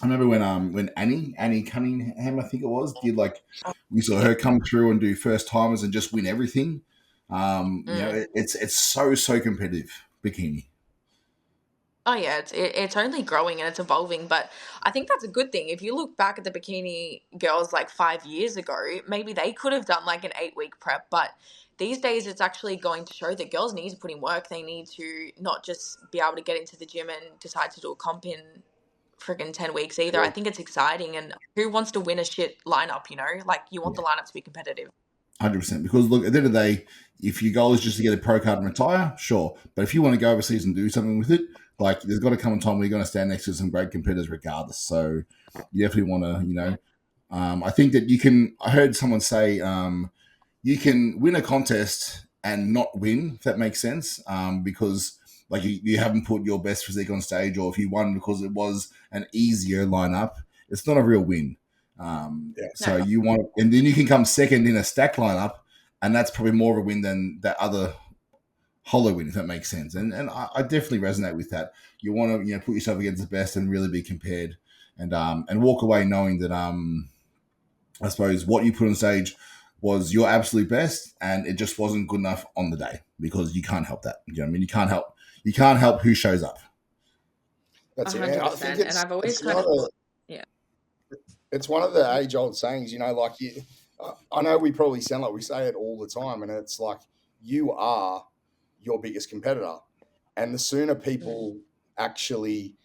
I remember when Annie Cunningham, I think it was, did like, we saw her come through and do first timers and just win everything. You know, it's so competitive, bikini. Oh yeah, it's only growing and it's evolving, but I think that's a good thing. If you look back at the bikini girls like 5 years ago, maybe they could have done like an 8-week prep, but these days it's actually going to show that girls need to put in work. They need to not just be able to get into the gym and decide to do a comp in friggin' 10 weeks either. I think it's exciting, and who wants to win a shit lineup, you know? Like, you want the lineup to be competitive. 100%. Because look, at the end of the day, if your goal is just to get a pro card and retire, sure. But if you want to go overseas and do something with it, like, there's got to come a time where you're going to stand next to some great competitors regardless. So you definitely want to, you know, I think that I heard someone say, you can win a contest and not win, if that makes sense, because like you haven't put your best physique on stage, or if you won because it was an easier lineup, it's not a real win. So you want, and then you can come second in a stack lineup, and that's probably more of a win than that other hollow win, if that makes sense. And I definitely resonate with that. You want to put yourself against the best and really be compared, and walk away knowing that I suppose what you put on stage was your absolute best, and it just wasn't good enough on the day, because you can't help that. You know what I mean? You can't help who shows up. That's 100%. it. I think it's, and I've always it's kind one of, of the, it's one of the age-old sayings, like I know we probably sound like we say it all the time, and it's like, you are your biggest competitor. And the sooner people actually,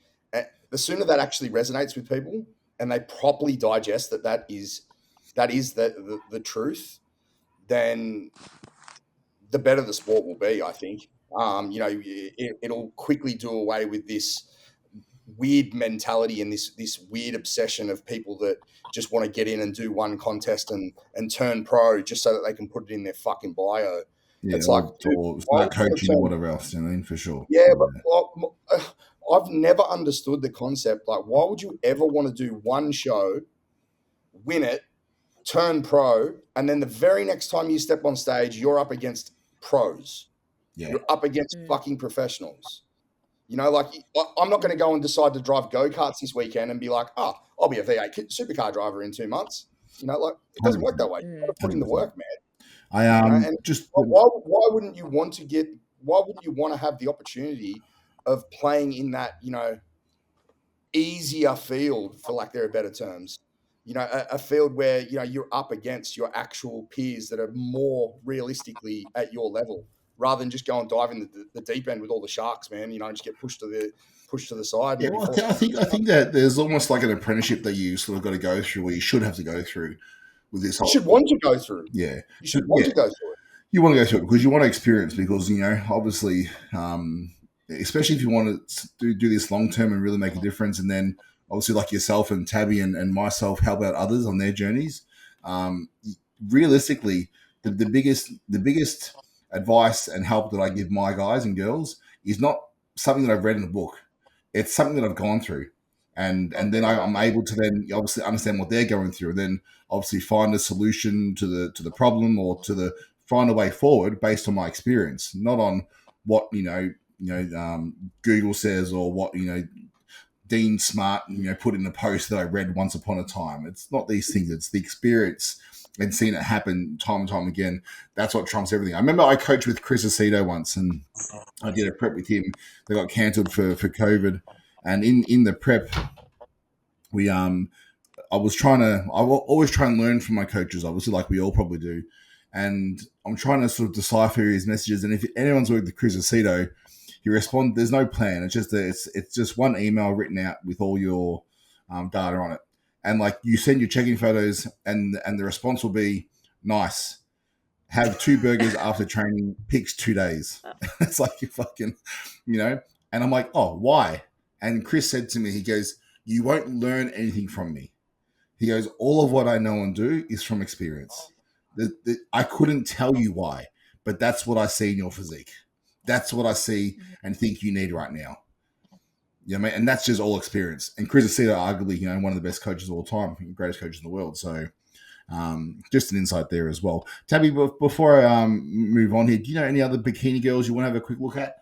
the sooner that actually resonates with people and they properly digest that is the truth, then the better the sport will be, I think. It'll quickly do away with this weird mentality and this weird obsession of people that just want to get in and do one contest and turn pro just so that they can put it in their fucking bio. Yeah, It's like, or start coaching or whatever else. I mean, for sure. Yeah, but I've never understood the concept. Like, why would you ever want to do one show, win it, turn pro, and then the very next time you step on stage, you're up against pros. Yeah. You're up against fucking professionals. Like, I'm not going to go and decide to drive go-karts this weekend and be like, I'll be a V8 supercar driver in 2 months. Like, it doesn't work that way. You got to put in the work, man. And just why wouldn't you want to have the opportunity of playing in that, easier field, for lack of better terms, a field where, you're up against your actual peers that are more realistically at your level, rather than just go and dive in the deep end with all the sharks, man, and just get pushed to the side. Yeah, well, I think that there's almost like an apprenticeship that you sort of got to go through, or you should have to go through with this whole. You should want to go through. Yeah. You should want to go through it. You want to go through it because you want to experience, because, obviously, especially if you want to do this long term and really make a difference, and then obviously like yourself and Tabby and myself help out others on their journeys. Realistically, the biggest advice and help that I give my guys and girls is not something that I've read in a book. It's something that I've gone through. And then I'm able to then obviously understand what they're going through, and then obviously find a solution to the problem, or find a way forward based on my experience, not on what Google says, or what Dean Smart put in a post that I read once upon a time. It's not these things; it's the experience and seeing it happen time and time again. That's what trumps everything. I remember I coached with Chris Aceto once, and I did a prep with him. They got cancelled for COVID. And in the prep, we I always try and learn from my coaches, obviously, like we all probably do. And I'm trying to sort of decipher his messages. And if anyone's worked with Chris Aceto, he responds, there's no plan. It's just one email written out with all your data on it. And like, you send your check-in photos, and the response will be, nice. Have 2 burgers after training, picks 2 days. It's like, you fucking, and I'm like, oh, why? And Chris said to me, he goes, you won't learn anything from me. He goes, all of what I know and do is from experience. I couldn't tell you why, but that's what I see in your physique. That's what I see and think you need right now. You know what I mean? And that's just all experience. And Chris Aceto, arguably, one of the best coaches of all time, greatest coaches in the world. So just an insight there as well. Tabby, before I move on here, do you know any other bikini girls you want to have a quick look at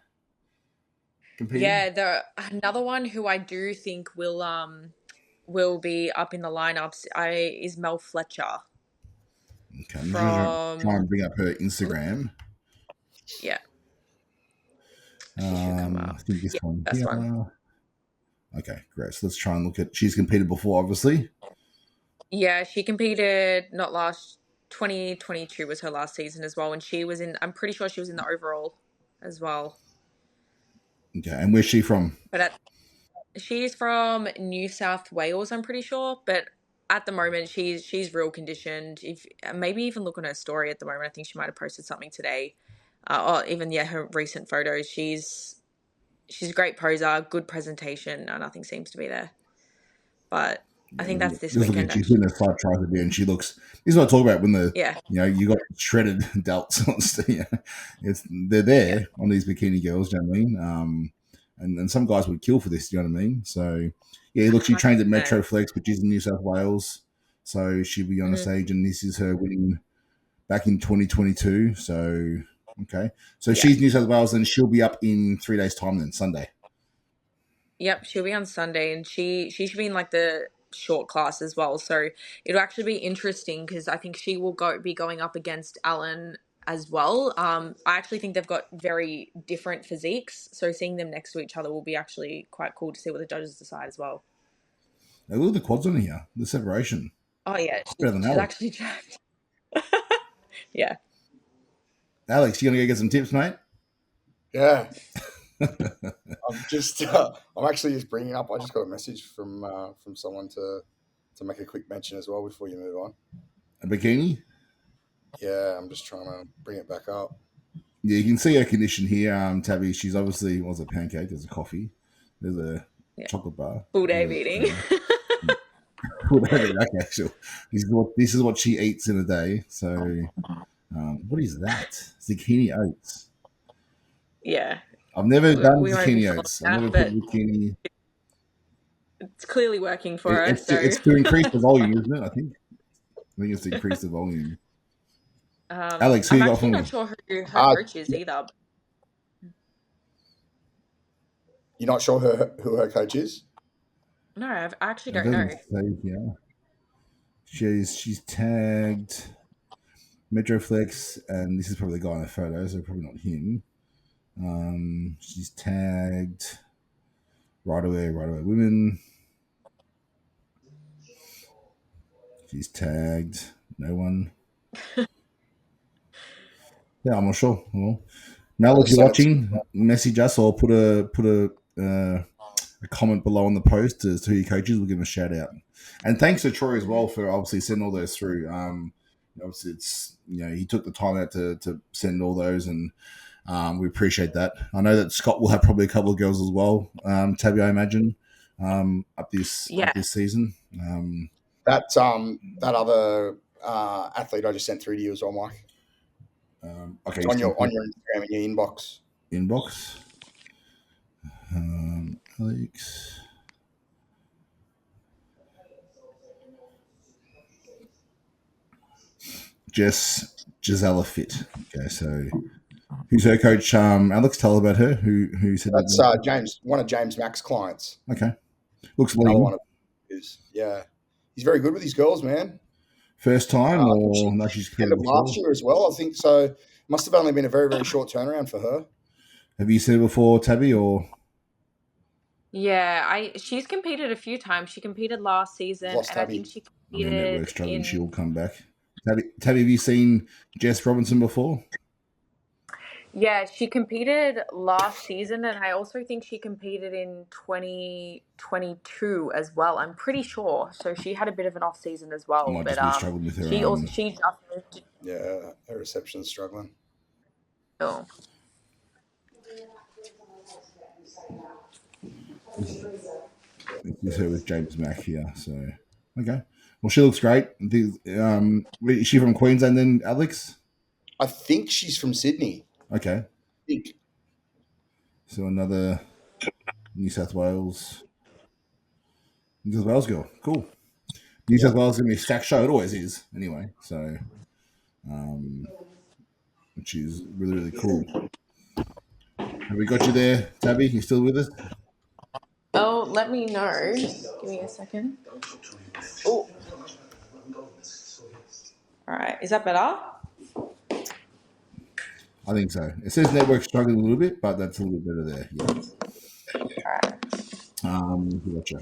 competing? Yeah, another one who I do think will be up in the lineups is Mel Fletcher. Okay, I'm just trying to bring up her Instagram. Yeah. I think this one. That's one. Okay, great. So let's try and look at. She's competed before, obviously. Yeah, she competed 2022 was her last season as well, and she was in. I'm pretty sure she was in the overall as well. Okay, and where's she from? She's from New South Wales, I'm pretty sure, but at the moment she's real conditioned. If maybe even look on her story at the moment, I think she might have posted something today, or even her recent photos. She's a great poser, good presentation. Nothing seems to be there, but I think that's this weekend. She's in a 5 tries a day, and she looks. This is what I talk about when you got shredded delts. They're there on these bikini girls. Do you know what I mean? And some guys would kill for this. Do you know what I mean? So yeah, look, she trained at Metro Flex, which is in New South Wales. So she'll be on the stage, and this is her winning back in 2022. So, okay. So she's New South Wales, and she'll be up in 3 days' time then, Sunday. Yep, she'll be on Sunday, and she should be in like the short class as well. So it'll actually be interesting because I think she will be going up against Alan as well. I actually think they've got very different physiques, so seeing them next to each other will be actually quite cool to see what the judges decide as well. Now, look at the quads on here, the separation. Oh yeah, better than she's Alex. actually jacked. Yeah. Alex, you gonna go get some tips, mate? Yeah. I'm actually just bringing up. I just got a message from someone to make a quick mention as well before you move on. A bikini? Yeah, I'm just trying to bring it back up. Yeah, you can see her condition here, Tabby. She's obviously was a pancake. There's a coffee. There's a chocolate bar. Full day of eating. Full day of eating. Okay, sure. This is what she eats in a day. So, what is that? Zucchini oats. Yeah. I've never done zucchini oats. I've never put zucchini. It's clearly working for her. It's to increase the volume, isn't it? I think it's to increase the volume. Alex, who you got for me? I'm actually not sure who her coach is either. You're not sure who her coach is? No, I actually don't know. Yeah. She's tagged Metroflex, and this is probably the guy in the photo, so probably not him. She's tagged Right Away Women. She's tagged no one. Yeah, I'm not sure. Well, Mel, if you're watching, message us or put a comment below on the post as to who your coach is. We'll give him a shout out. And thanks to Troy as well for obviously sending all those through. Obviously, it's he took the time out to send all those, and we appreciate that. I know that Scott will have probably a couple of girls as well. Tabby, I imagine, up this season. That other athlete I just sent through to you as well, Mike. Okay, on your Instagram in your inbox. Alex. Gisela Fit. Okay, so who's her coach? Alex, tell about her. Who said that's James, one of James Mack's clients. Okay, looks another one of his. Yeah, he's very good with his girls, man. First time, or no? She's end of last year as well. I think so. Must have only been a very, very short turnaround for her. Have you seen it before, Tabby, or? Yeah, she's competed a few times. She competed last season, and I think she competed. Network struggling. She will come back. Tabby, have you seen Jess Robinson before? Yeah, she competed last season, and I also think she competed in 2022 as well. I'm pretty sure. So she had a bit of an off season as well. Might just be struggling with her. She just moved. Yeah, her reception's struggling. Oh. This is her with James Mack here. So okay. Well, she looks great. Is she from Queensland then, Alex? I think she's from Sydney. Okay. So another New South Wales girl. Cool. New South Wales is going to be a stacked show. It always is, anyway. So, which is really, really cool. Have we got you there, Tabby? You still with us? Oh, let me know. Give me a second. Oh. All right. Is that better? I think so. It says network struggling a little bit, but that's a little bit better there. Yeah. All right. Gotcha.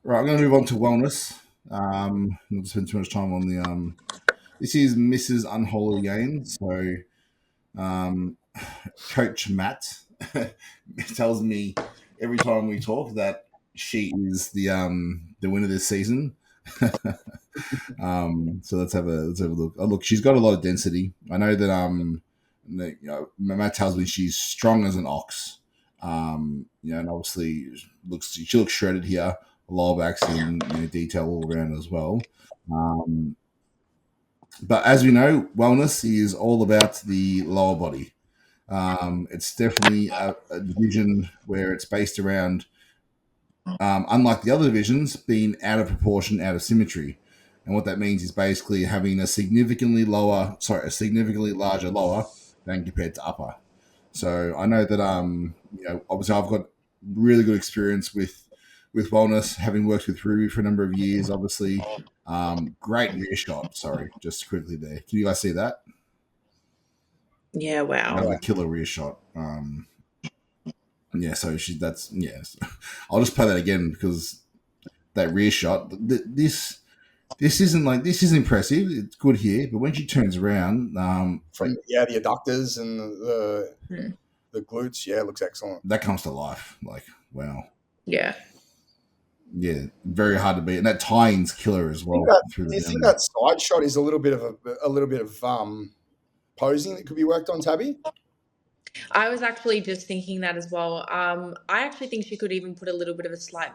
Right, I'm going to move on to wellness. Not spend too much time on the. This is Mrs. Unholy Gains. So, Coach Matt tells me every time we talk that she is the winner this season. So let's have a look. Oh, look, she's got a lot of density. I know that Matt tells me she's strong as an ox. And obviously she looks shredded here. Lower backs in detail all around as well. But as we know, wellness is all about the lower body. It's definitely a division where it's based around, unlike the other divisions, being out of proportion, out of symmetry. And what that means is basically having a significantly larger lower than compared to upper. So I know that obviously I've got really good experience with wellness, having worked with Ruby for a number of years. Obviously, great rear shot. Sorry, just quickly there. Can you guys see that? Yeah, wow. That was a killer rear shot. So that's. I'll just play that again because that rear shot. This is impressive. It's good here, but when she turns around, from the adductors and the glutes, it looks excellent. That comes to life. Like, wow. Yeah. Yeah, very hard to beat, and that tie-in's killer as well. Do you think that side shot is a little bit of posing that could be worked on, Tabby? I was actually just thinking that as well. I actually think she could even put a little bit of a slight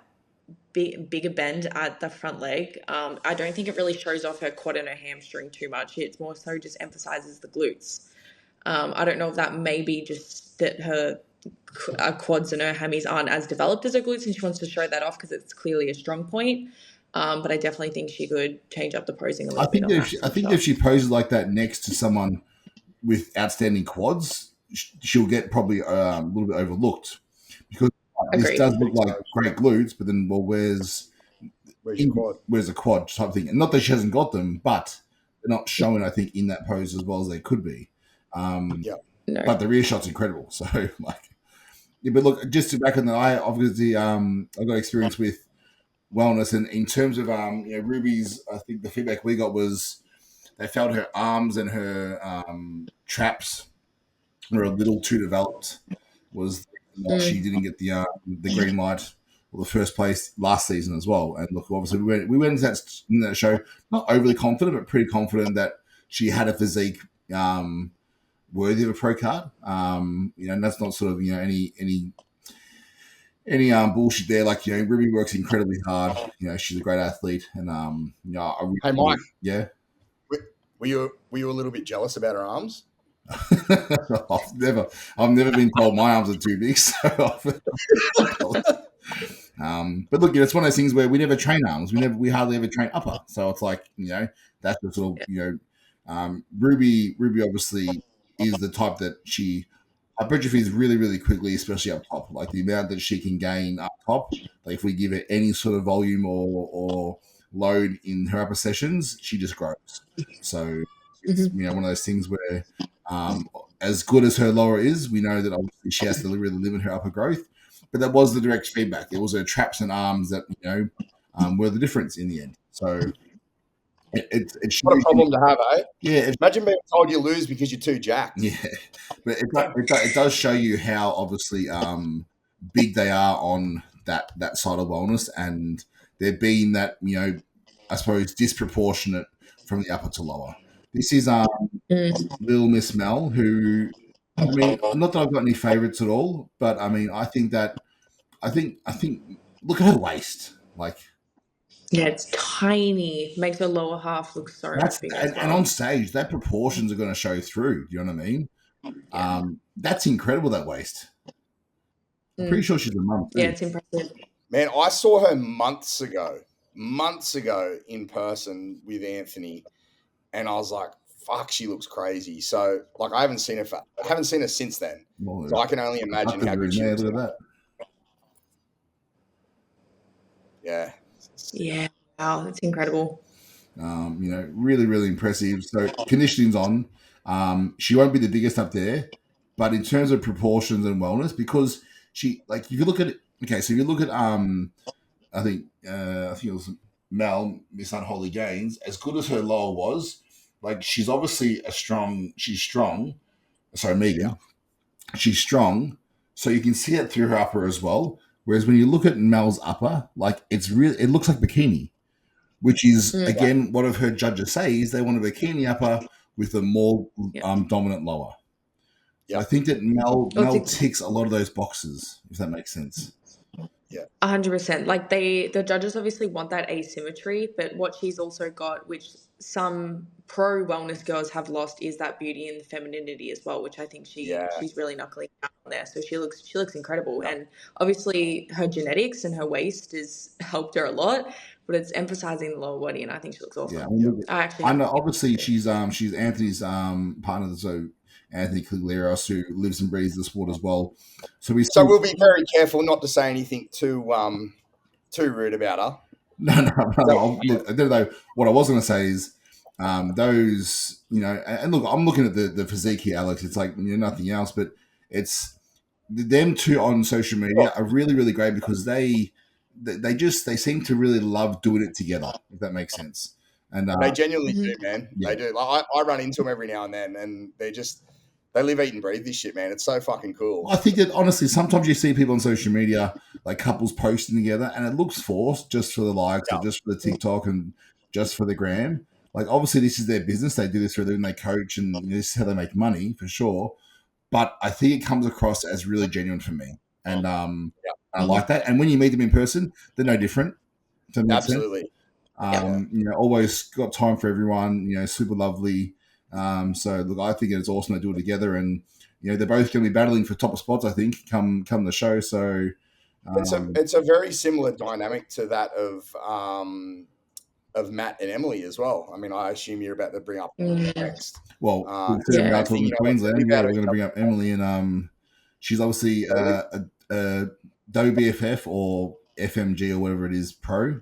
bigger bend at the front leg. I don't think it really shows off her quad and her hamstring too much. It's more so just emphasizes the glutes. I don't know if that may be just that her quads and her hammies aren't as developed as her glutes, and she wants to show that off because it's clearly a strong point. But I definitely think she could change up the posing a little bit. I think if she poses like that next to someone with outstanding quads, she'll get probably a little bit overlooked because this does look like great glutes, but then where's the quad type thing? And not that she hasn't got them, but they're not showing, I think, in that pose as well as they could be. But the rear shot's incredible. So but look, just to back on that, I obviously I've got experience with wellness, and in terms of Ruby's, I think the feedback we got was they felt her arms and her traps were a little too developed. Was she didn't get the green light or the first place last season as well. And look, obviously we went into that show not overly confident, but pretty confident that she had a physique worthy of a pro card. And that's not sort of any bullshit there. Like Ruby works incredibly hard. She's a great athlete, and hey Mike, yeah. Were you a little bit jealous about her arms? I've never been told my arms are too big. So but look, it's one of those things where we never train arms. We hardly ever train upper. So it's like that's the sort of Ruby obviously is the type that she hypertrophies really, really quickly, especially up top. Like the amount that she can gain up top. Like if we give her any sort of volume or load in her upper sessions, she just grows. So it's one of those things where as good as her lower is, we know that obviously she has to really limit her upper growth. But that was the direct feedback. It was her traps and arms that were the difference in the end. So it's not a problem to have, eh? Yeah. Imagine being told you lose because you're too jacked. Yeah, but it does show you how obviously big they are on that side of wellness, and there being that I suppose disproportionate from the upper to lower. This is Little Miss Mel, who not that I've got any favorites at all, but I think look at her waist, like. Yeah, it's tiny. Makes her lower half look so much bigger. And on stage, that proportions are going to show through. Do you know what I mean? Yeah. That's incredible, that waist. I'm pretty sure she's a mum. Yeah, it's impressive. Man, I saw her months ago in person with Anthony, and I was like, fuck, she looks crazy. So, like, I haven't seen her since then. Well, so I can only imagine how good she looks. Look at that. Yeah. Yeah, wow, that's incredible. Really, really impressive. So conditioning's on. She won't be the biggest up there, but in terms of proportions and wellness, because she if you look at it, okay, so if you look at I think it was Mel, Miss Unholy Gains, as good as her lower was, like she's obviously she's strong. Sorry, Megan. She's strong, so you can see it through her upper as well. Whereas when you look at Mel's upper, like it looks like bikini, which is again what of her judges say is they want a bikini upper with a more dominant lower. Yeah, I think that Mel ticks a lot of those boxes, if that makes sense. Yeah, 100%. Like the judges obviously want that asymmetry, but what she's also got, which some pro wellness girls have lost, is that beauty and femininity as well, which I think she's really knuckling down on there. So she looks incredible, and obviously her genetics and her waist has helped her a lot. but it's emphasizing the lower body, and I think she looks awesome. Yeah, I mean, I actually I know. Obviously, she's Anthony's partner, so Anthony Cligleros, who lives and breathes the sport as well. So we'll be very careful not to say anything too rude about her. No. Look, I don't know. What I was going to say is those, and look, I'm looking at the physique here, Alex. It's like nothing else, but it's them two on social media are really, really great because they seem to really love doing it together. If that makes sense. And they genuinely do, man. Yeah. They do. Like, I run into them every now and then, and they live, eat, and breathe this shit, man. It's so fucking cool. I think that honestly, sometimes you see people on social media, like couples posting together, and it looks forced just for the likes or just for the TikTok and just for the gram. Like, obviously, this is their business. They do this for them. They coach, and this is how they make money for sure. But I think it comes across as really genuine for me, and I like that. And when you meet them in person, they're no different. Absolutely. Always got time for everyone. Super lovely. So look, I think it's awesome they do it together, and they're both going to be battling for top spots. I think come the show. So it's a very similar dynamic to that of Matt and Emily as well. I mean, I assume you're about to bring up next. Well, we are talking Queensland. Yeah, we're going to bring up Emily, and she's obviously a WBFF or FMG or whatever it is pro,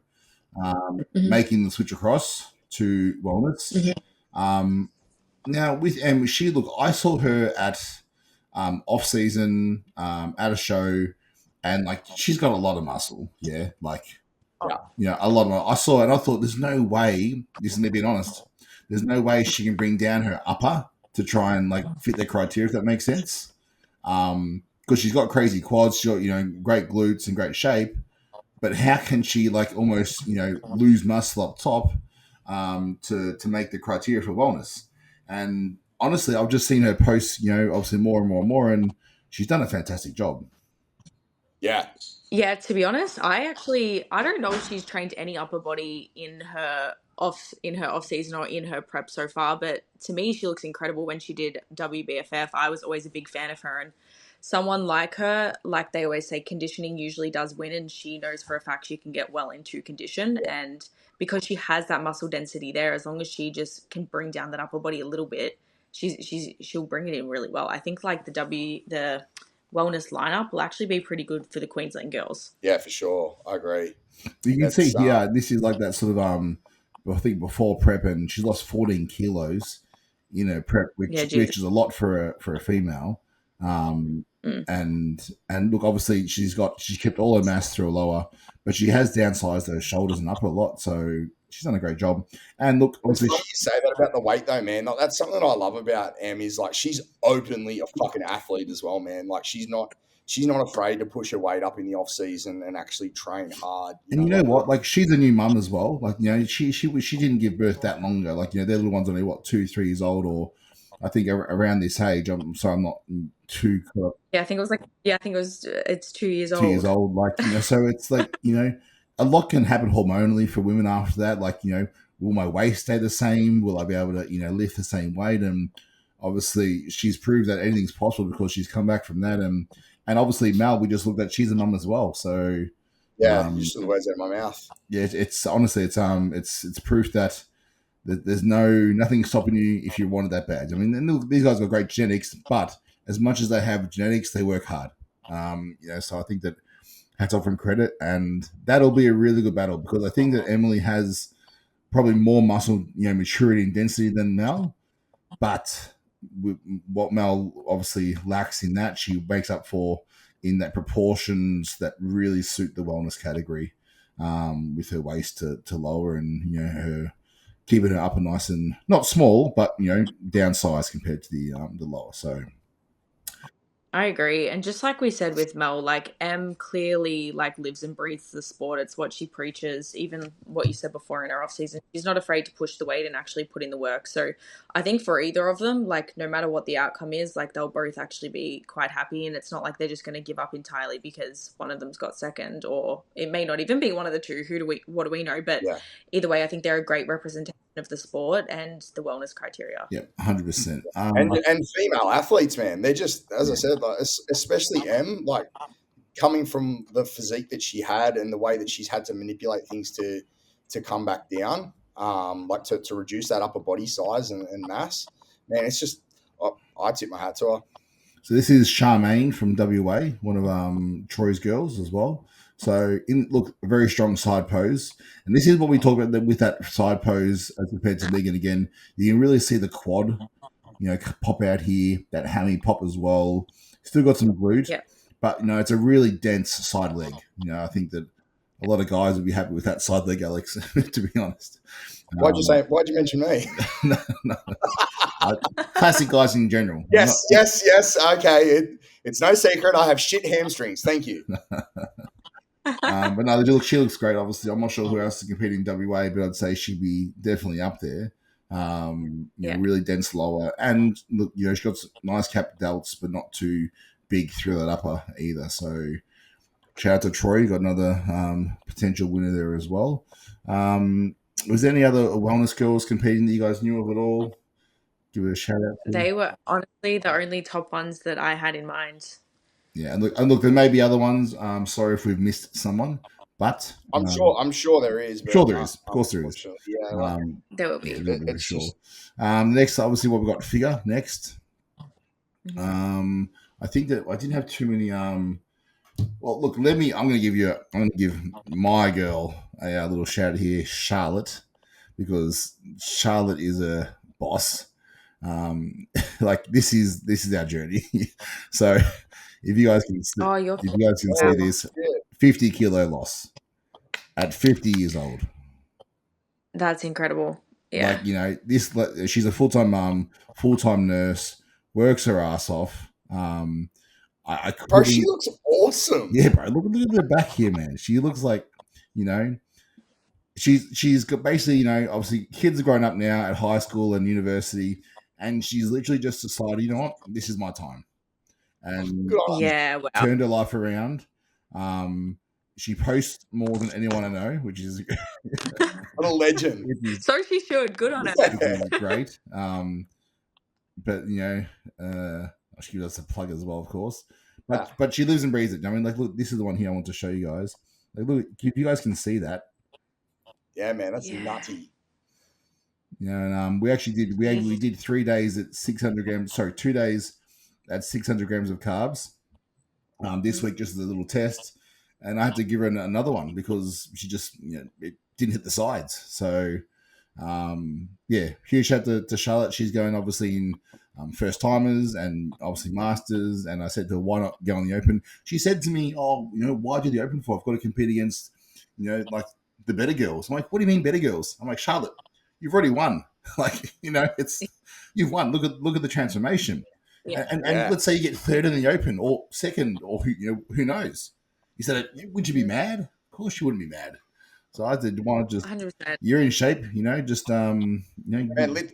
making the switch across to wellness. Now with Em, I saw her at off season at a show, and like she's got a lot of muscle. Yeah, like a lot of muscle. I saw it and I thought, there's no way. This is me being honest. There's no way she can bring down her upper to try and like fit their criteria, if that makes sense. Because she's got crazy quads, she's got great glutes and great shape. But how can she like almost lose muscle up top to make the criteria for wellness? And honestly, I've just seen her post, obviously more and more and more, and she's done a fantastic job. Yeah. Yeah, to be honest, I don't know if she's trained any upper body in her off season or in her prep so far, but to me she looks incredible. When she did WBFF, I was always a big fan of her, and someone like her, like they always say, conditioning usually does win, and she knows for a fact she can get well into condition. And because she has that muscle density there, as long as she just can bring down that upper body a little bit, she'll bring it in really well. I think like the wellness lineup will actually be pretty good for the Queensland girls. Yeah, for sure. I agree. You can see here, this is like that sort of I think before prep, and she's lost 14 kilos, prep, which is a lot for a female. And look, obviously she's kept all her mass through a lower, but she has downsized those shoulders and upper a lot, so she's done a great job. And look, obviously, you say that about the weight though, man. Like, that's something I love about Em, is like she's openly a fucking athlete as well, man. Like she's not afraid to push her weight up in the off season and actually train hard. And you know what? Like, she's a new mum as well. Like, she didn't give birth that long ago. Like, their little one's only 2-3 years old, or I think around this age. I'm sorry, I'm not too. Yeah, I think it was it's 2 years old. 2 years old, like so it's like a lot can happen hormonally for women after that. Like will my waist stay the same? Will I be able to lift the same weight? And obviously she's proved that anything's possible because she's come back from that. And obviously Mel, we just looked at, she's a mum as well. So yeah, you just took the words out of my mouth. Yeah, it's honestly it's proof that there's nothing stopping you if you want it that bad. I mean, these guys got great genetics, but as much as they have genetics, they work hard. So I think that hats off and credit, and that'll be a really good battle because I think that Emily has probably more muscle, maturity and density than Mel, but what Mel obviously lacks in that, she makes up for in that proportions that really suit the wellness category, with her waist to lower and her keeping her upper nice and not small, but downsized compared to the lower. So I agree. And just like we said with Mel, like Em clearly like lives and breathes the sport. It's what she preaches, even what you said before in her off season. She's not afraid to push the weight and actually put in the work. So I think for either of them, like no matter what the outcome is, like they'll both actually be quite happy. And it's not like they're just going to give up entirely because one of them's got second, or it may not even be one of the two. What do we know? But either way, I think they're a great representation of the sport and the wellness criteria. Yeah, 100%. And female athletes, man, they're just, as I said, like, especially Em, like coming from the physique that she had and the way that she's had to manipulate things to to come back down, like to reduce that upper body size and mass. Man, it's just I tip my hat to her. So this is Charmaine from WA, one of Troy's girls as well. So look, a very strong side pose, and this is what we talk about with that side pose as compared to Megan. Again, you can really see the quad, pop out here, that hammy pop as well. Still got some glute, Yeah. but it's a really dense side leg. I think that a lot of guys would be happy with that side leg, Alex. To be honest. Why'd you mention me? No. Classic guys in general. Yes. Okay, it's no secret. I have shit hamstrings. Thank you. But no, she looks great. Obviously, I'm not sure who else is competing in WA, but I'd say she'd be definitely up there. Really dense lower, and look, she's got some nice cap delts, but not too big through that upper either. So, shout out to Troy. Got another potential winner there as well. Was there any other wellness girls competing that you guys knew of at all? Give it a shout out. They were honestly the only top ones that I had in mind. Yeah, and look, there may be other ones. Sorry if we've missed someone, but I'm sure there is. Sure there is. Of course there is. Yeah, there will be. It's sure. just... Next, obviously, what we've got figure next. Mm-hmm. I think that I didn't have too many. Well, look, I'm going to give my girl a little shout out here, Charlotte, because Charlotte is a boss. Like this is our journey. So if you guys can see this, 50 kilo loss at 50 years old. That's incredible. Yeah. Like, she's a full-time mom, full-time nurse, works her ass off. Bro, she looks awesome. Yeah, bro. Look at her back here, man. She looks like, she's got basically, obviously kids are growing up now at high school and university, and she's literally just decided, you know what, this is my time. And turned her life around. She posts more than anyone I know, which is what a legend. So she should. Good on her. Great. But I should give us a plug as well, of course. But she lives and breathes it. I mean, like, look, this is the one here I want to show you guys. Like, look, if you guys can see that. Yeah, man, that's nutty. And we actually did. We did 3 days at 600 grams. Sorry, 2 days at 600 grams of carbs. This week just as a little test, and I had to give her another one because she just it didn't hit the sides. So huge shout to Charlotte. She's going obviously in first timers and obviously masters. And I said to her, why not go on the open? She said to me, why do the open for? I've got to compete against like the better girls. I'm like, what do you mean better girls? I'm like, Charlotte, you've already won. Like, it's you've won. Look at the transformation. Yeah. And let's say you get third in the open or second or who knows. He said, would you be mad? Of course you wouldn't be mad. So I did want to just 100%. You're in shape, just Man,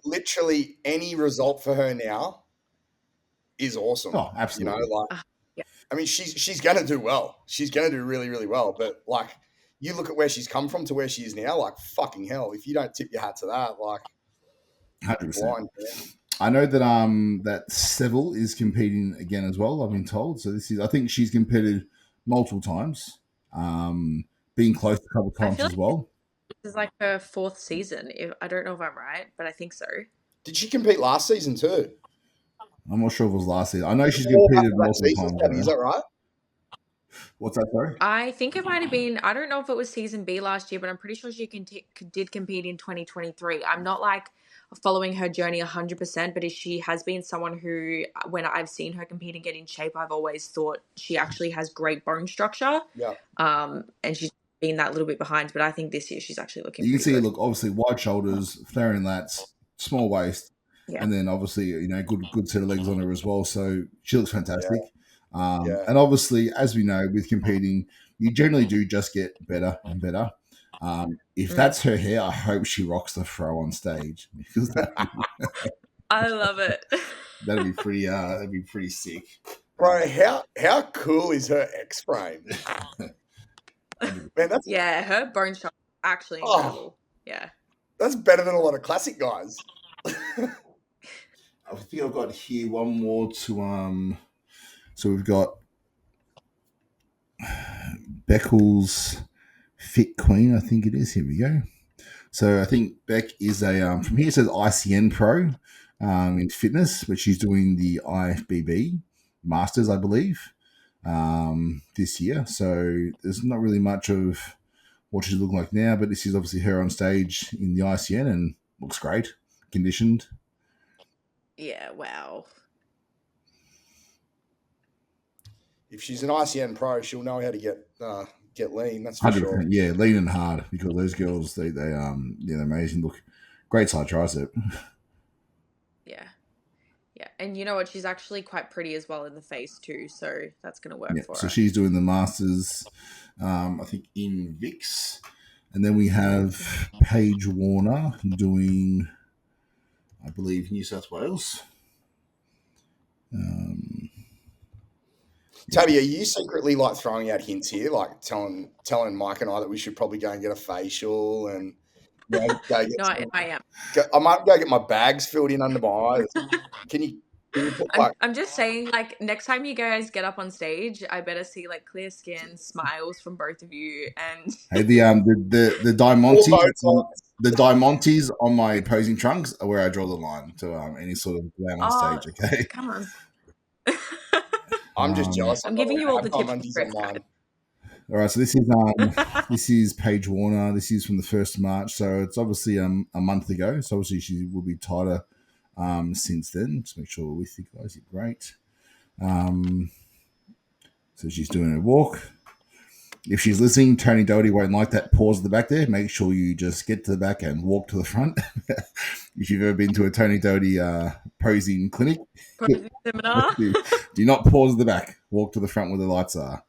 literally any result for her now is awesome. Oh, absolutely. I mean, she's gonna do well. She's gonna do really, really well. But like, you look at where she's come from to where she is now, like fucking hell. If you don't tip your hat to that, like 100%. I know that that Seville is competing again as well, I've been told. So I think she's competed multiple times, being close a couple of times as well. This is like her 4th season. I don't know if I'm right, but I think so. Did she compete last season too? I'm not sure if it was last season. I know she's competed multiple times. Is that right? What's that, sorry? I think it might have been, I don't know if it was season B last year, but I'm pretty sure she did compete in 2023. I'm not like following her journey 100%, but she has been someone who, when I've seen her compete and get in shape, I've always thought she actually has great bone structure. Yeah. And she's been that little bit behind, but I think this year she's actually looking. You can see, look, obviously wide shoulders, flaring lats, small waist, and then obviously good set of legs on her as well. So she looks fantastic. And obviously, as we know, with competing, you generally do just get better and better. If that's her hair, I hope she rocks the fro on stage because I love it. That'd be pretty sick. Bro, how cool is her X frame? Man, that's her bone structure actually incredible. Yeah, that's better than a lot of classic guys. I think I've got here one more to So we've got Beckles Fit Queen, I think it is. Here we go. So I think Beck is from here it says ICN Pro in fitness, but she's doing the IFBB Masters, I believe, this year. So there's not really much of what she's looking like now, but this is obviously her on stage in the ICN and looks great, conditioned. Yeah, wow. If she's an ICN pro, she'll know how to get lean. That's for 100%, sure. yeah, lean and hard, because those girls they're amazing. Look, great side tricep. Yeah. Yeah. And you know what? She's actually quite pretty as well in the face too. So that's going to work for So her. she's doing the Masters, I think, in Vix. And then we have Paige Warner doing, I believe, New South Wales. Tabby, are you secretly like throwing out hints here, like telling Mike and I that we should probably go and get a facial and go get No, I am. I might go get my bags filled in under my eyes. Can you put, like, I'm just saying, like, next time you guys get up on stage, I better see like clear skin, smiles from both of you, and Hey, the diamontes on my posing trunks are where I draw the line to any sort of glam on stage. Okay, come on. I'm just jealous. I'm giving you all the tips. on mine. All right, so this is Paige Warner. This is from the 1st of March, so it's obviously a month ago. So obviously she will be tighter since then. Just make sure we're with you guys. You're great. So she's doing her walk. If she's listening, Tony Doherty won't like that pause at the back there. Make sure you just get to the back and walk to the front. If you've ever been to a Tony Doherty posing clinic, seminar, do not pause at the back. Walk to the front where the lights are.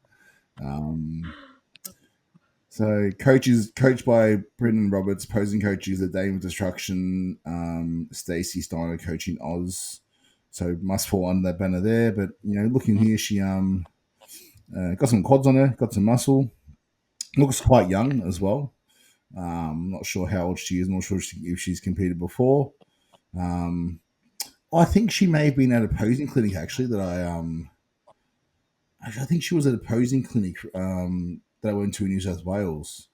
So coached by Brendan Roberts, posing coaches at Dame of Destruction, Stacey Steiner coaching Oz. So must fall under that banner there. But looking here, she got some quads on her, got some muscle. Looks quite young as well. Not sure how old she is. Not sure if she's competed before. I think she may have been at a posing clinic actually. I think she was at a posing clinic that I went to in New South Wales.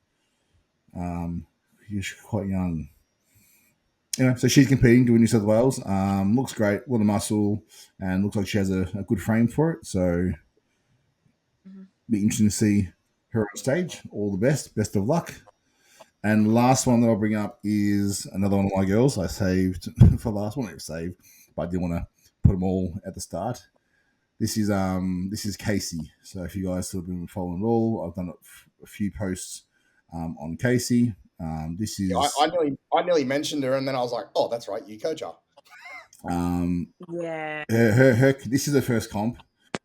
She's quite young. So she's competing, doing New South Wales. Looks great, a lot of muscle, and looks like she has a good frame for it. So, be interesting to see her on stage. All the best of luck. And the last one that I'll bring up is another one of my girls I saved for last one. I saved, but I didn't want to put them all at the start. This is Casey. So if you guys still been following all, I've done a few posts on Casey. This is I nearly mentioned her, and then I was like, oh, that's right, you coach her. Yeah. Her this is her first comp.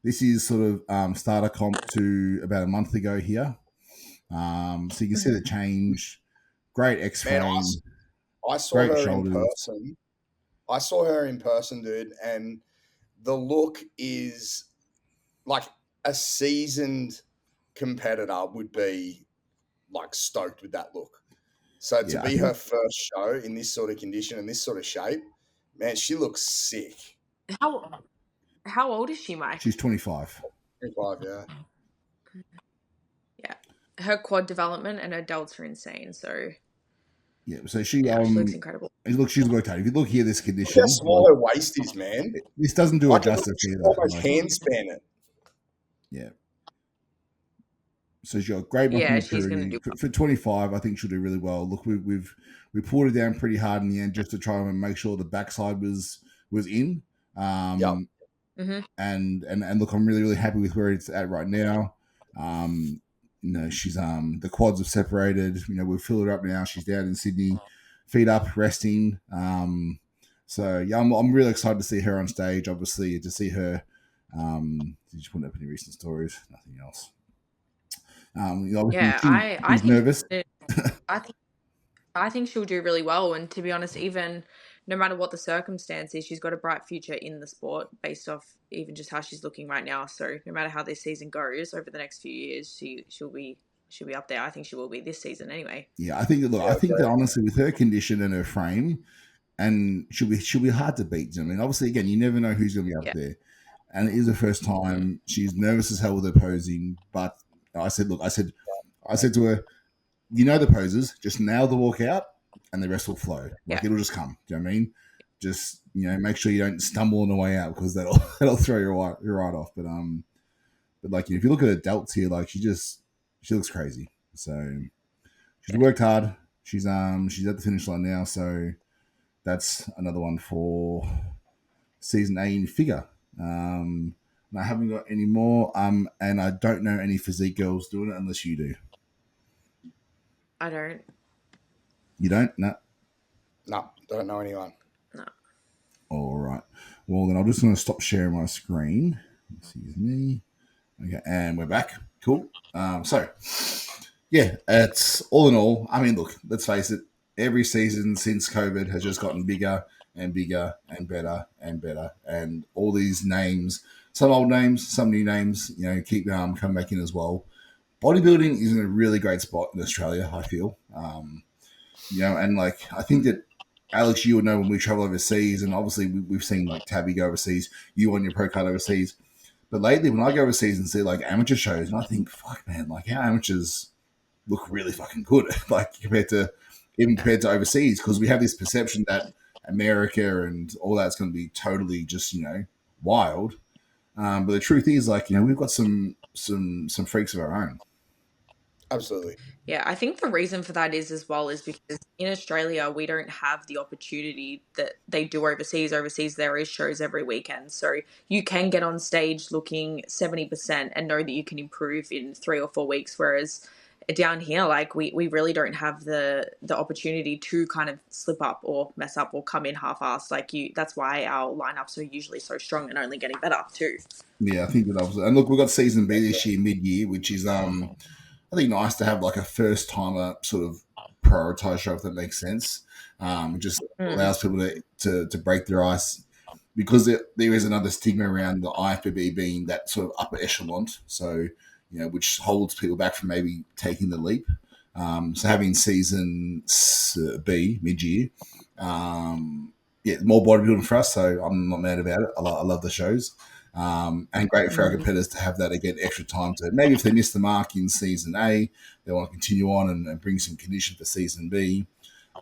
This is sort of starter comp to about a month ago here. So you can see the change. Great X frame. I saw her shoulders. In person. I saw her in person, dude, and the look is like a seasoned competitor would be like stoked with that look. So to be her first show in this sort of condition and this sort of shape, man, she looks sick. How old is she, Mike? She's 25. 25, yeah. Yeah. Her quad development and her delts are insane, so yeah, so she looks incredible. Look, she's worked out. If you look here, this condition, look how small her waist is, man. This doesn't do her justice either. Almost handspan it. Yeah. So she's got great she's going to do for 25. I think she'll do really well. Look, we pulled her down pretty hard in the end just to try and make sure the backside was in. And look, I'm really happy with where it's at right now. She's the quads have separated. We've filled her up now. She's down in Sydney, feet up, resting. So yeah, I'm really excited to see her on stage. Obviously, to see her. Did you put up any recent stories? Nothing else. I think nervous. I think she'll do really well. And to be honest, even no matter what the circumstance is, she's got a bright future in the sport based off even just how she's looking right now. So no matter how this season goes over the next few years, she'll be up there. I think she will be this season anyway. Yeah, I think that honestly, with her condition and her frame, and she'll be hard to beat. I mean, obviously, again, you never know who's going to be up there. And it is her first time. She's nervous as hell with her posing, but I said to her, the poses, just nail the walk out, and the rest will flow. Like Yeah. it'll just come. Do you know what I mean? Just make sure you don't stumble on the way out because that'll throw you right off. But like if you look at her delts here, like she looks crazy. So she's worked hard. She's at the finish line now. So that's another one for season A in figure. I haven't got any more. And I don't know any physique girls doing it unless you do. I don't. You don't? No. No, don't know anyone. No. All right. Well, then I'm just going to stop sharing my screen. Excuse me. Okay, and we're back. Cool. So, yeah, it's all in all. I mean, look, let's face it. Every season since COVID has just gotten bigger and bigger and better and better. And all these names, some old names, some new names, keep coming back in as well. Bodybuilding is in a really great spot in Australia, I feel. And like, I think that Alex, you would know when we travel overseas, and obviously we've seen like Tabby go overseas, you on your pro card overseas. But lately, when I go overseas and see like amateur shows, and I think, fuck, man, like our amateurs look really fucking good, like compared to overseas, because we have this perception that America and all that's going to be totally just wild. But the truth is, like we've got some freaks of our own. Absolutely. Yeah, I think the reason for that is because in Australia we don't have the opportunity that they do overseas. Overseas there is shows every weekend, so you can get on stage looking 70% and know that you can improve in 3 or 4 weeks. Whereas down here, like we really don't have the opportunity to kind of slip up or mess up or come in half-assed. Like that's why our lineups are usually so strong and only getting better too. Yeah, I think that was. And look, we've got season B this year, mid-year, which is I think nice to have like a first timer sort of prioritize show, if that makes sense. It just allows people to break their ice, because there is another stigma around the IFBB being that sort of upper echelon. So, which holds people back from maybe taking the leap. So having season B mid-year, more bodybuilding for us. So I'm not mad about it. I love the shows. And great for our competitors to have that again, extra time to maybe if they miss the mark in season A, they want to continue on and bring some condition for season B,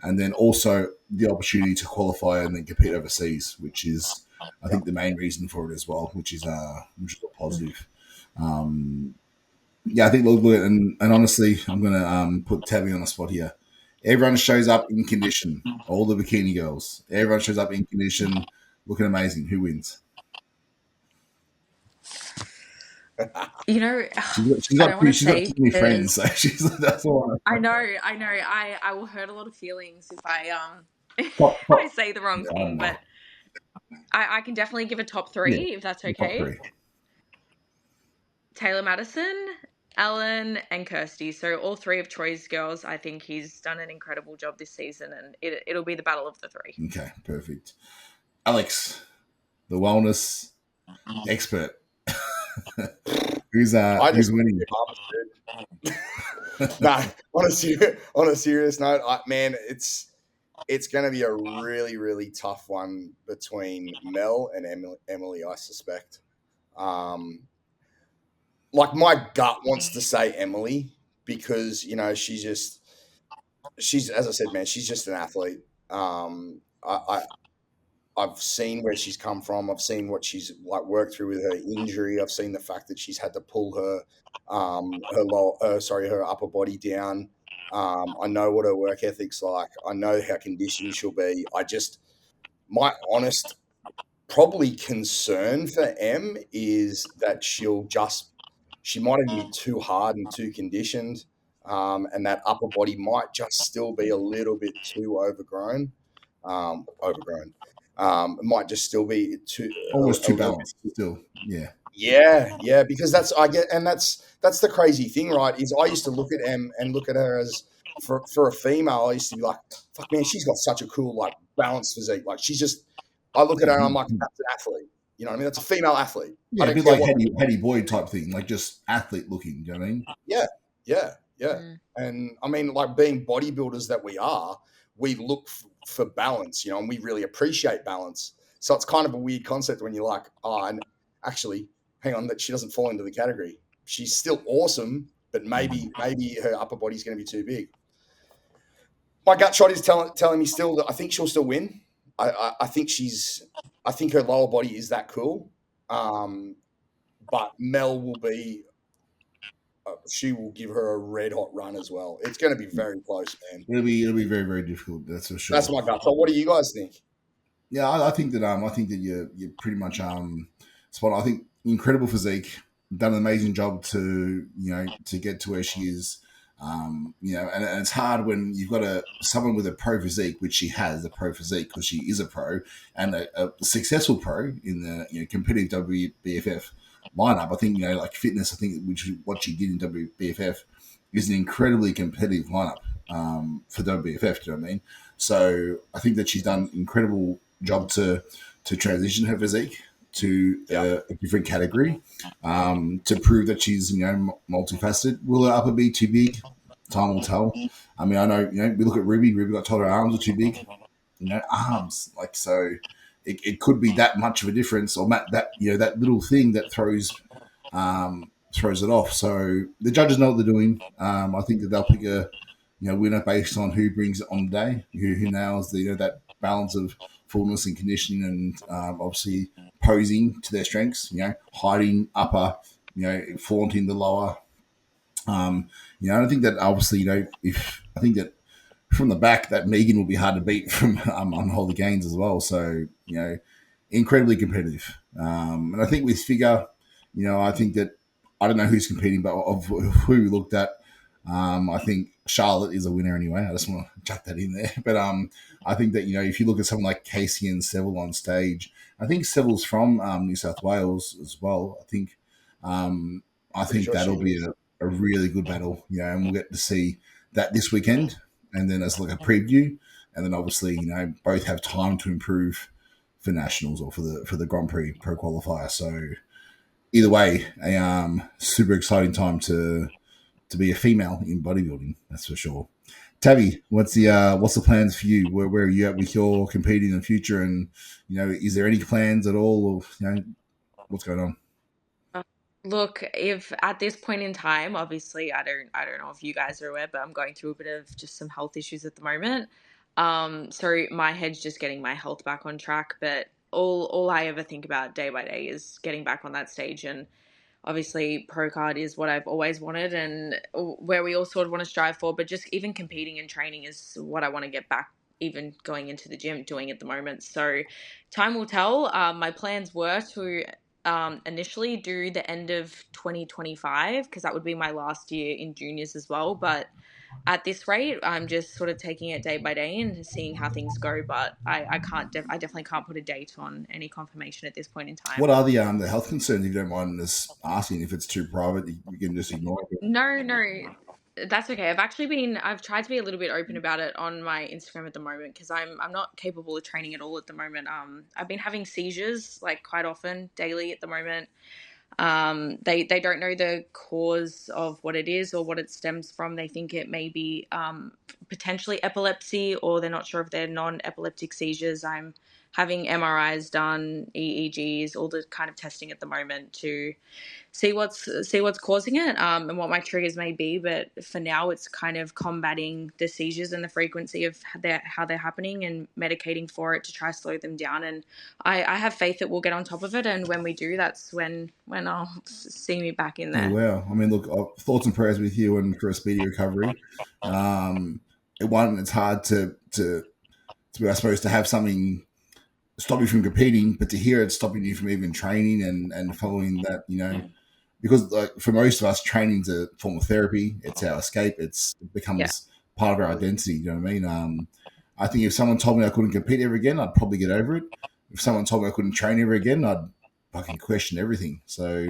and then also the opportunity to qualify and then compete overseas, which is I think the main reason for it as well, which is a positive. I think look, and honestly, I'm gonna put Tabby on the spot here. Everyone shows up in condition. All the bikini girls. Everyone shows up in condition, looking amazing. Who wins? She's got too many friends, so that's all. I know. I will hurt a lot of feelings if I say the wrong thing, but I can definitely give a top 3 if that's okay. Top 3. Taylor Madison, Ellen, and Kirsty. So all 3 of Troy's girls. I think he's done an incredible job this season, and it'll be the battle of the 3. Okay, perfect. Alex, the wellness expert. who's winning? No, on a serious note, man, it's going to be a really, really tough one between Mel and Emily, I suspect. Like my gut wants to say Emily because she's as I said, man, she's just an athlete. I've seen where she's come from. I've seen what she's like worked through with her injury. I've seen the fact that she's had to pull her upper body down. I know what her work ethic's like. I know how conditioned she'll be. My honest, probably concern for Em is that she might even be too hard and too conditioned, and that upper body might just still be a little bit too overgrown. It might just still be almost too balanced still. Yeah, because that's the crazy thing, right? Is I used to look at Em and look at her as for a female, I used to be like, fuck man, she's got such a cool like balanced physique. Like I look at her and I'm like, that's an athlete. You know what I mean? That's a female athlete. Yeah, a bit like Hattie Boyd type thing, like just athlete looking. You know what I mean? Yeah. And I mean, like being bodybuilders that we are, we look for balance, and we really appreciate balance. So it's kind of a weird concept when you're like, and actually, hang on, that she doesn't fall into the category. She's still awesome, but maybe her upper body's going to be too big. My gut shot is telling me still that I think she'll still win. I think her lower body is that cool. But Mel will be. She will give her a red hot run as well. It's going to be very close, man. It'll be very, very difficult. That's for sure. That's my gut shot. What do you guys think? Yeah, I think that you're pretty much spot on. I think incredible physique, done an amazing job to to get to where she is. And it's hard when you've got someone with a pro physique, which she has a pro physique because she is a pro and a successful pro in the competitive WBFF lineup. I think like fitness. I think which is what she did in WBFF is an incredibly competitive lineup for WBFF. Do you know what I mean? So I think that she's done incredible job to transition her physique to a different category to prove that she's multifaceted. Will her upper be too big? Time will tell. I mean, I know we look at Ruby. Ruby got told her arms are too big. Arms like so. It could be that much of a difference, or that that little thing that throws it off. So the judges know what they're doing. I think that they'll pick a winner based on who brings it on the day, who nails the that balance of fullness and conditioning, and obviously posing to their strengths. Hiding upper, flaunting the lower. I think that obviously if I think that from the back that Megan will be hard to beat from unholy gains as well. So incredibly competitive. And I think with figure, I think that I don't know who's competing, but of who we looked at, I think Charlotte is a winner anyway. I just want to chuck that in there. But I think that if you look at someone like Casey and Seville on stage, I think Seville's from New South Wales as well. I think sure that'll be a really good battle. And we'll get to see that this weekend, and then as like a preview, and then obviously both have time to improve for nationals or for the Grand Prix Pro Qualifier. So either way, a super exciting time to be a female in bodybuilding. That's for sure. Tabby, what's the plans for you? Where are you at with your competing in the future? And is there any plans at all, or what's going on? Look, if at this point in time, obviously, I don't know if you guys are aware, but I'm going through a bit of just some health issues at the moment. So my head's just getting my health back on track. But all I ever think about day by day is getting back on that stage. And obviously, pro card is what I've always wanted and where we all sort of want to strive for. But just even competing and training is what I want to get back. Even going into the gym, doing at the moment. So time will tell. My plans were to initially do the end of 2025 because that would be my last year in juniors as well. But at this rate, I'm just sort of taking it day by day and seeing how things go. But I definitely can't put a date on any confirmation at this point in time. What are the health concerns? If you don't mind us asking, if it's too private, you can just ignore it. No. That's okay. I've tried to be a little bit open about it on my Instagram at the moment because I'm not capable of training at all at the moment. I've been having seizures like quite often, daily at the moment. They don't know the cause of what it is or what it stems from. They think it may be potentially epilepsy, or they're not sure if they're non-epileptic seizures. I'm having MRIs done, EEGs, all the kind of testing at the moment to see what's causing it and what my triggers may be. But for now, it's kind of combating the seizures and the frequency of how they're happening and medicating for it to try to slow them down. And I have faith that we'll get on top of it. And when we do, that's when I'll see me back in there. Oh, wow. I mean, look, thoughts and prayers with you and for a speedy recovery. It's hard to I suppose, to have something stop you from competing, but to hear it stopping you from even training and following that, because like for most of us, training's a form of therapy. It's our escape. It becomes part of our identity. You know what I mean? I think if someone told me I couldn't compete ever again, I'd probably get over it. If someone told me I couldn't train ever again, I'd fucking question everything. So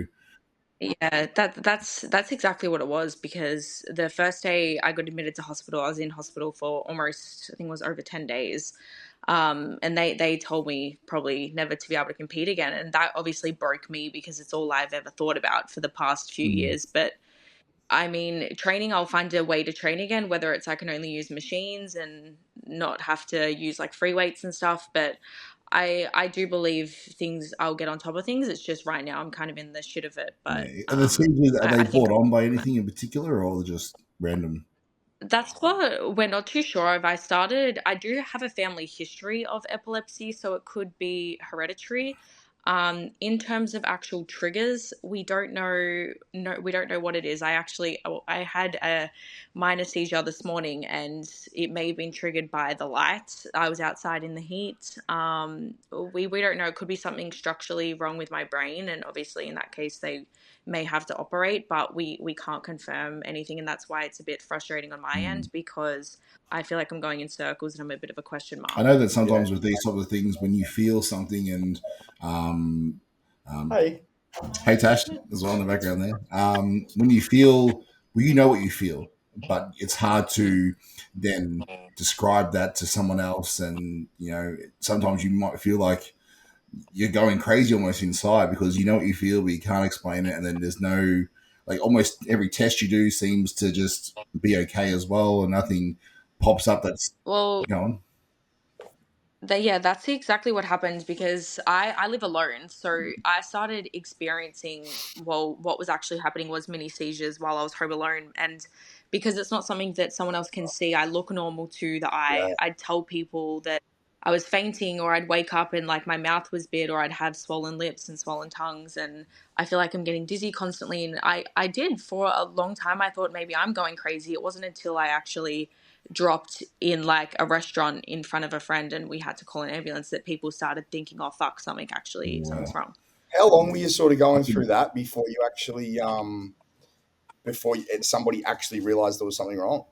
yeah, that's exactly what it was, because the first day I got admitted to hospital, I was in hospital for almost, I think it was over 10 days. And they told me probably never to be able to compete again. And that obviously broke me because it's all I've ever thought about for the past few years. But I mean, training, I'll find a way to train again, whether it's I can only use machines and not have to use like free weights and stuff. But I do believe I'll get on top of things. It's just right now I'm kind of in the shit of it. But are the seizures, are they brought on by anything in particular, or just random? That's what we're not too sure of. I do have a family history of epilepsy, so it could be hereditary. In terms of actual triggers, we don't know. No, we don't know what it is. I had a minor seizure this morning, and it may have been triggered by the light. I was outside in the heat. We don't know. It could be something structurally wrong with my brain, and obviously in that case, they may have to operate, but we can't confirm anything, and that's why it's a bit frustrating on my end, because I feel like I'm going in circles and I'm a bit of a question mark. I know that sometimes with these sort of things, when you feel something, and um, Hey, hey Tash, as well in the background there. When you feel, well, you know what you feel, but it's hard to then describe that to someone else, and sometimes you might feel like you're going crazy almost inside because you know what you feel, but you can't explain it, and then there's no, like, almost every test you do seems to just be okay as well, and nothing pops up that's Well, going. yeah, that's exactly what happened, because I live alone. So I started experiencing, well, what was actually happening was mini seizures while I was home alone. And because it's not something that someone else can see, I look normal to the eye. yeah. I'd tell people that I was fainting, or I'd wake up and like my mouth was bit, or I'd have swollen lips and swollen tongues. And I feel like I'm getting dizzy constantly. And I did for a long time. I thought maybe I'm going crazy. It wasn't until I actually dropped in like a restaurant in front of a friend and we had to call an ambulance that people started thinking, oh fuck, something's wrong. How long were you sort of going I think through that before you actually, somebody actually realized there was something wrong?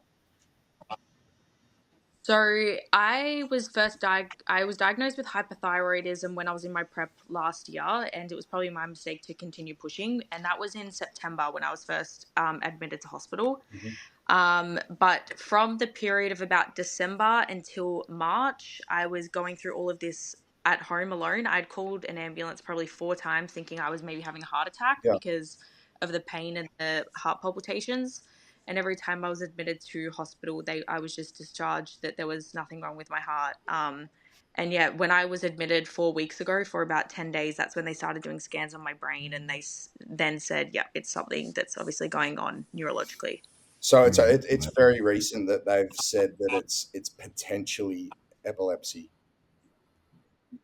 So I was diagnosed with hypothyroidism when I was in my prep last year, and it was probably my mistake to continue pushing, and that was in September when I was first admitted to hospital. But from the period of about December until March, I was going through all of this at home alone. I'd called an ambulance probably 4 times thinking I was maybe having a heart attack Yeah. because of the pain and the heart palpitations. And every time I was admitted to hospital, I was just discharged that there was nothing wrong with my heart. And yeah, when I was admitted 4 weeks ago for about 10 days, that's when they started doing scans on my brain, and they then said, yeah, it's something that's obviously going on neurologically. So it's very recent that they've said that it's potentially epilepsy.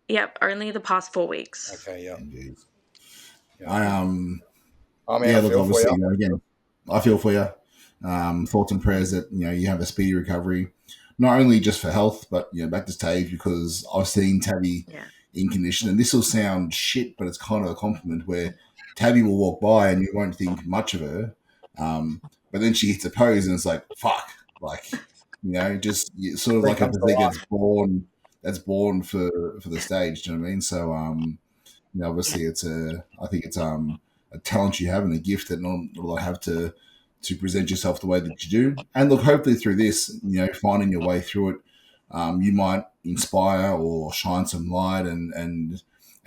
Yep, only the past 4 weeks. Okay, yeah. I I mean, yeah, I look, feel for obviously, you. again, I feel for you. Thoughts and prayers that you have a speedy recovery, not only just for health, but back to stage, because I've seen Tabby in condition, and this will sound shit, but it's kind of a compliment, where Tabby will walk by and you won't think much of her, but then she hits a pose and it's like fuck, like just sort of Three like a comes to physique life. that's born for the stage. Do you know what I mean? So obviously I think it's a talent you have and a gift that not all have to present yourself the way that you do. And look, hopefully through this, finding your way through it, you might inspire or shine some light and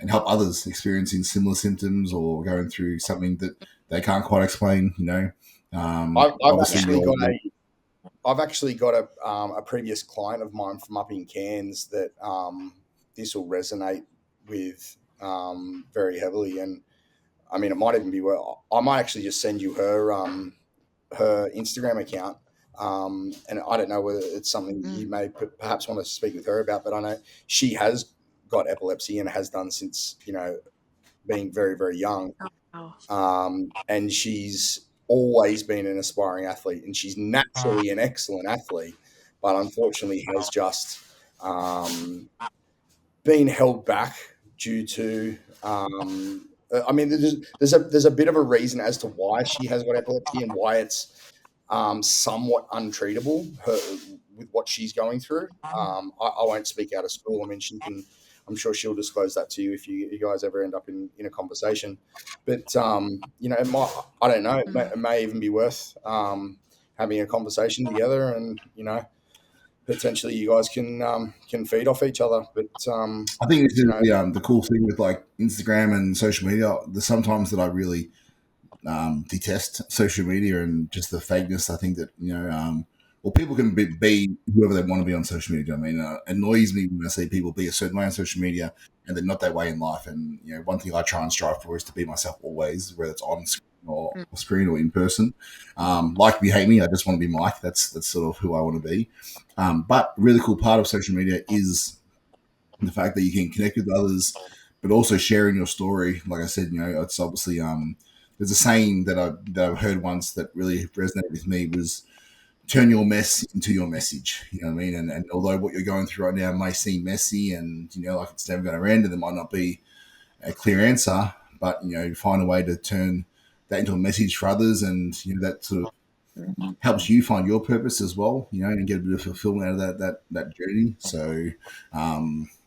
help others experiencing similar symptoms or going through something that they can't quite explain. I've Obviously, actually got a previous client of mine from up in Cairns that this will resonate with very heavily, and I mean, it might even be I might actually just send you her Instagram account, and I don't know whether it's something you may perhaps want to speak with her about, but I know she has got epilepsy and has done since being very, very young. And she's always been an aspiring athlete, and she's naturally an excellent athlete, but unfortunately has just been held back due to. I mean, there's a bit of a reason as to why she has got epilepsy and why it's somewhat untreatable with what she's going through. I won't speak out of school. I mean, I'm sure she'll disclose that to you if you guys ever end up in a conversation. But it might, I don't know. It may even be worth having a conversation together, and potentially you guys can feed off each other. But I think this is the cool thing with like Instagram and social media. There's sometimes that I really detest social media and just the fakeness. I think that people can be whoever they want to be on social media. I mean, it annoys me when I see people be a certain way on social media and they're not that way in life. And one thing I try and strive for is to be myself always, whether it's on screen or screen or in person. Like me, hate me. I just want to be Mike. That's sort of who I want to be. But a really cool part of social media is the fact that you can connect with others, but also sharing your story. Like I said, it's obviously there's a saying that I've heard once that really resonated with me was turn your mess into your message. You know what I mean? And although what you're going through right now may seem messy and like it's never going to end and there might not be a clear answer, but find a way to turn that into a message for others, and that sort of helps you find your purpose as well, and get a bit of fulfillment out of that journey. So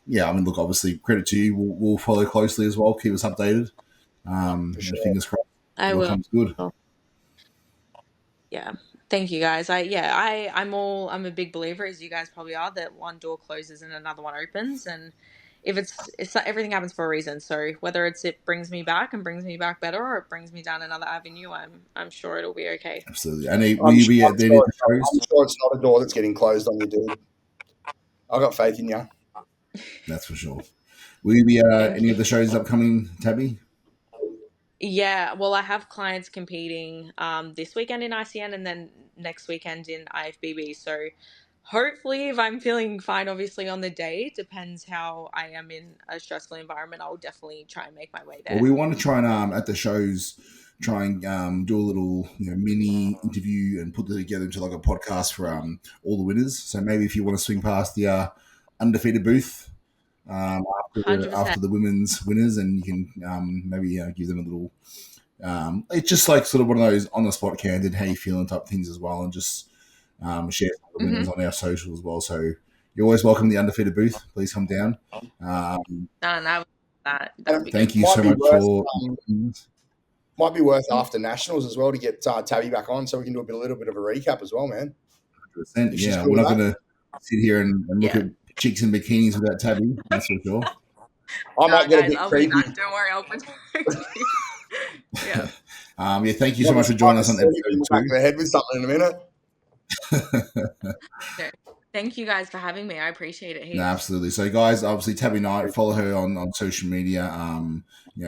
yeah, I mean, look, obviously credit to you. We'll follow closely as well. Keep us updated. Sure. Fingers crossed. I It all will. comes good. Yeah. Thank you guys. I'm a big believer, as you guys probably are, that one door closes and another one opens, and if it's not, everything happens for a reason. So whether it brings me back and brings me back better, or it brings me down another avenue, I'm sure it'll be okay. Absolutely. And will you be at the end of the shows? I'm sure it's not a door that's getting closed on you, dude. I've got faith in you. That's for sure. Will you be at any you. of the shows upcoming, Tabby? Yeah, well, I have clients competing this weekend in ICN and then next weekend in IFBB. So hopefully, if I'm feeling fine, obviously on the day, depends how I am in a stressful environment, I'll definitely try and make my way there. Well, we want to try and at the shows try and do a little mini interview and put it together into like a podcast for all the winners. So maybe if you want to swing past the undefeated booth after the women's winners, and you can maybe give them a little. It's just like sort of one of those on the spot candid, how you feeling type things as well, and just share the winners on our social as well. So you're always welcome to the undefeated booth. Please come down. Thank you so much for. Might be worth after nationals as well to get Tabby back on, so we can do a little bit of a recap as well, man. 100%. Yeah, we're not going to sit here and look at chicks in bikinis without Tabby. That's for sure. I might get a bit creepy. Don't worry, I'll protect you. Yeah. Yeah. Thank you so much for joining us on episode 2. Back of the head with something in a minute. Okay. Thank you guys for having me. I appreciate it. No, absolutely. So, guys, obviously, Tabby Knight, follow her on social media.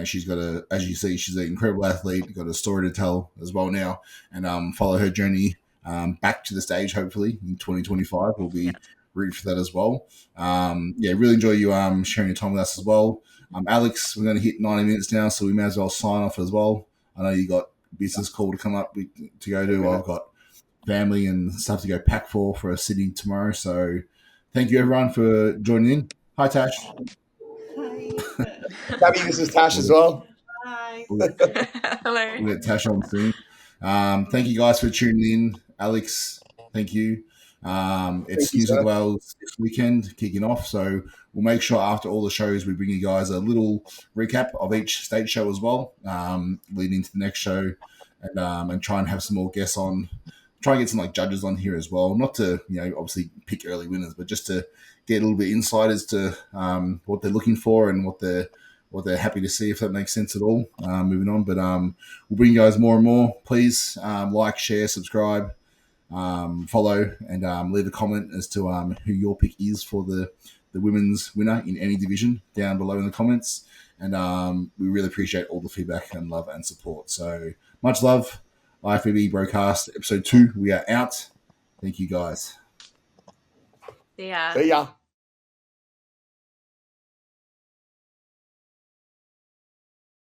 She's got as you see, she's an incredible athlete. Got a story to tell as well now, and follow her journey back to the stage. Hopefully, in 2025, we'll be rooting for that as well. Really enjoy you sharing your time with us as well. Alex, we're going to hit 90 minutes now, so we may as well sign off as well. I know you got business call to come up to go to. I've got family and stuff to go pack for a city tomorrow. So thank you everyone for joining in. Hi Tash. Hi. Tabby, this is Tash as well. Hi. Hello. We'll get Tash on soon. Thank you guys for tuning in. Alex, thank you. It's New South Wales this weekend kicking off, so we'll make sure after all the shows we bring you guys a little recap of each state show as well, leading into the next show, and try and have some more guests on. Try and get some like judges on here as well, not to obviously pick early winners, but just to get a little bit insight as to what they're looking for and what they're happy to see, if that makes sense at all. Moving on, but we'll bring you guys more and more. Please like, share, subscribe, follow, and leave a comment as to who your pick is for the women's winner in any division down below in the comments. And we really appreciate all the feedback and love and support. So much love. IFBB PRO CAST episode 2. We are out. Thank you guys. See ya. See ya.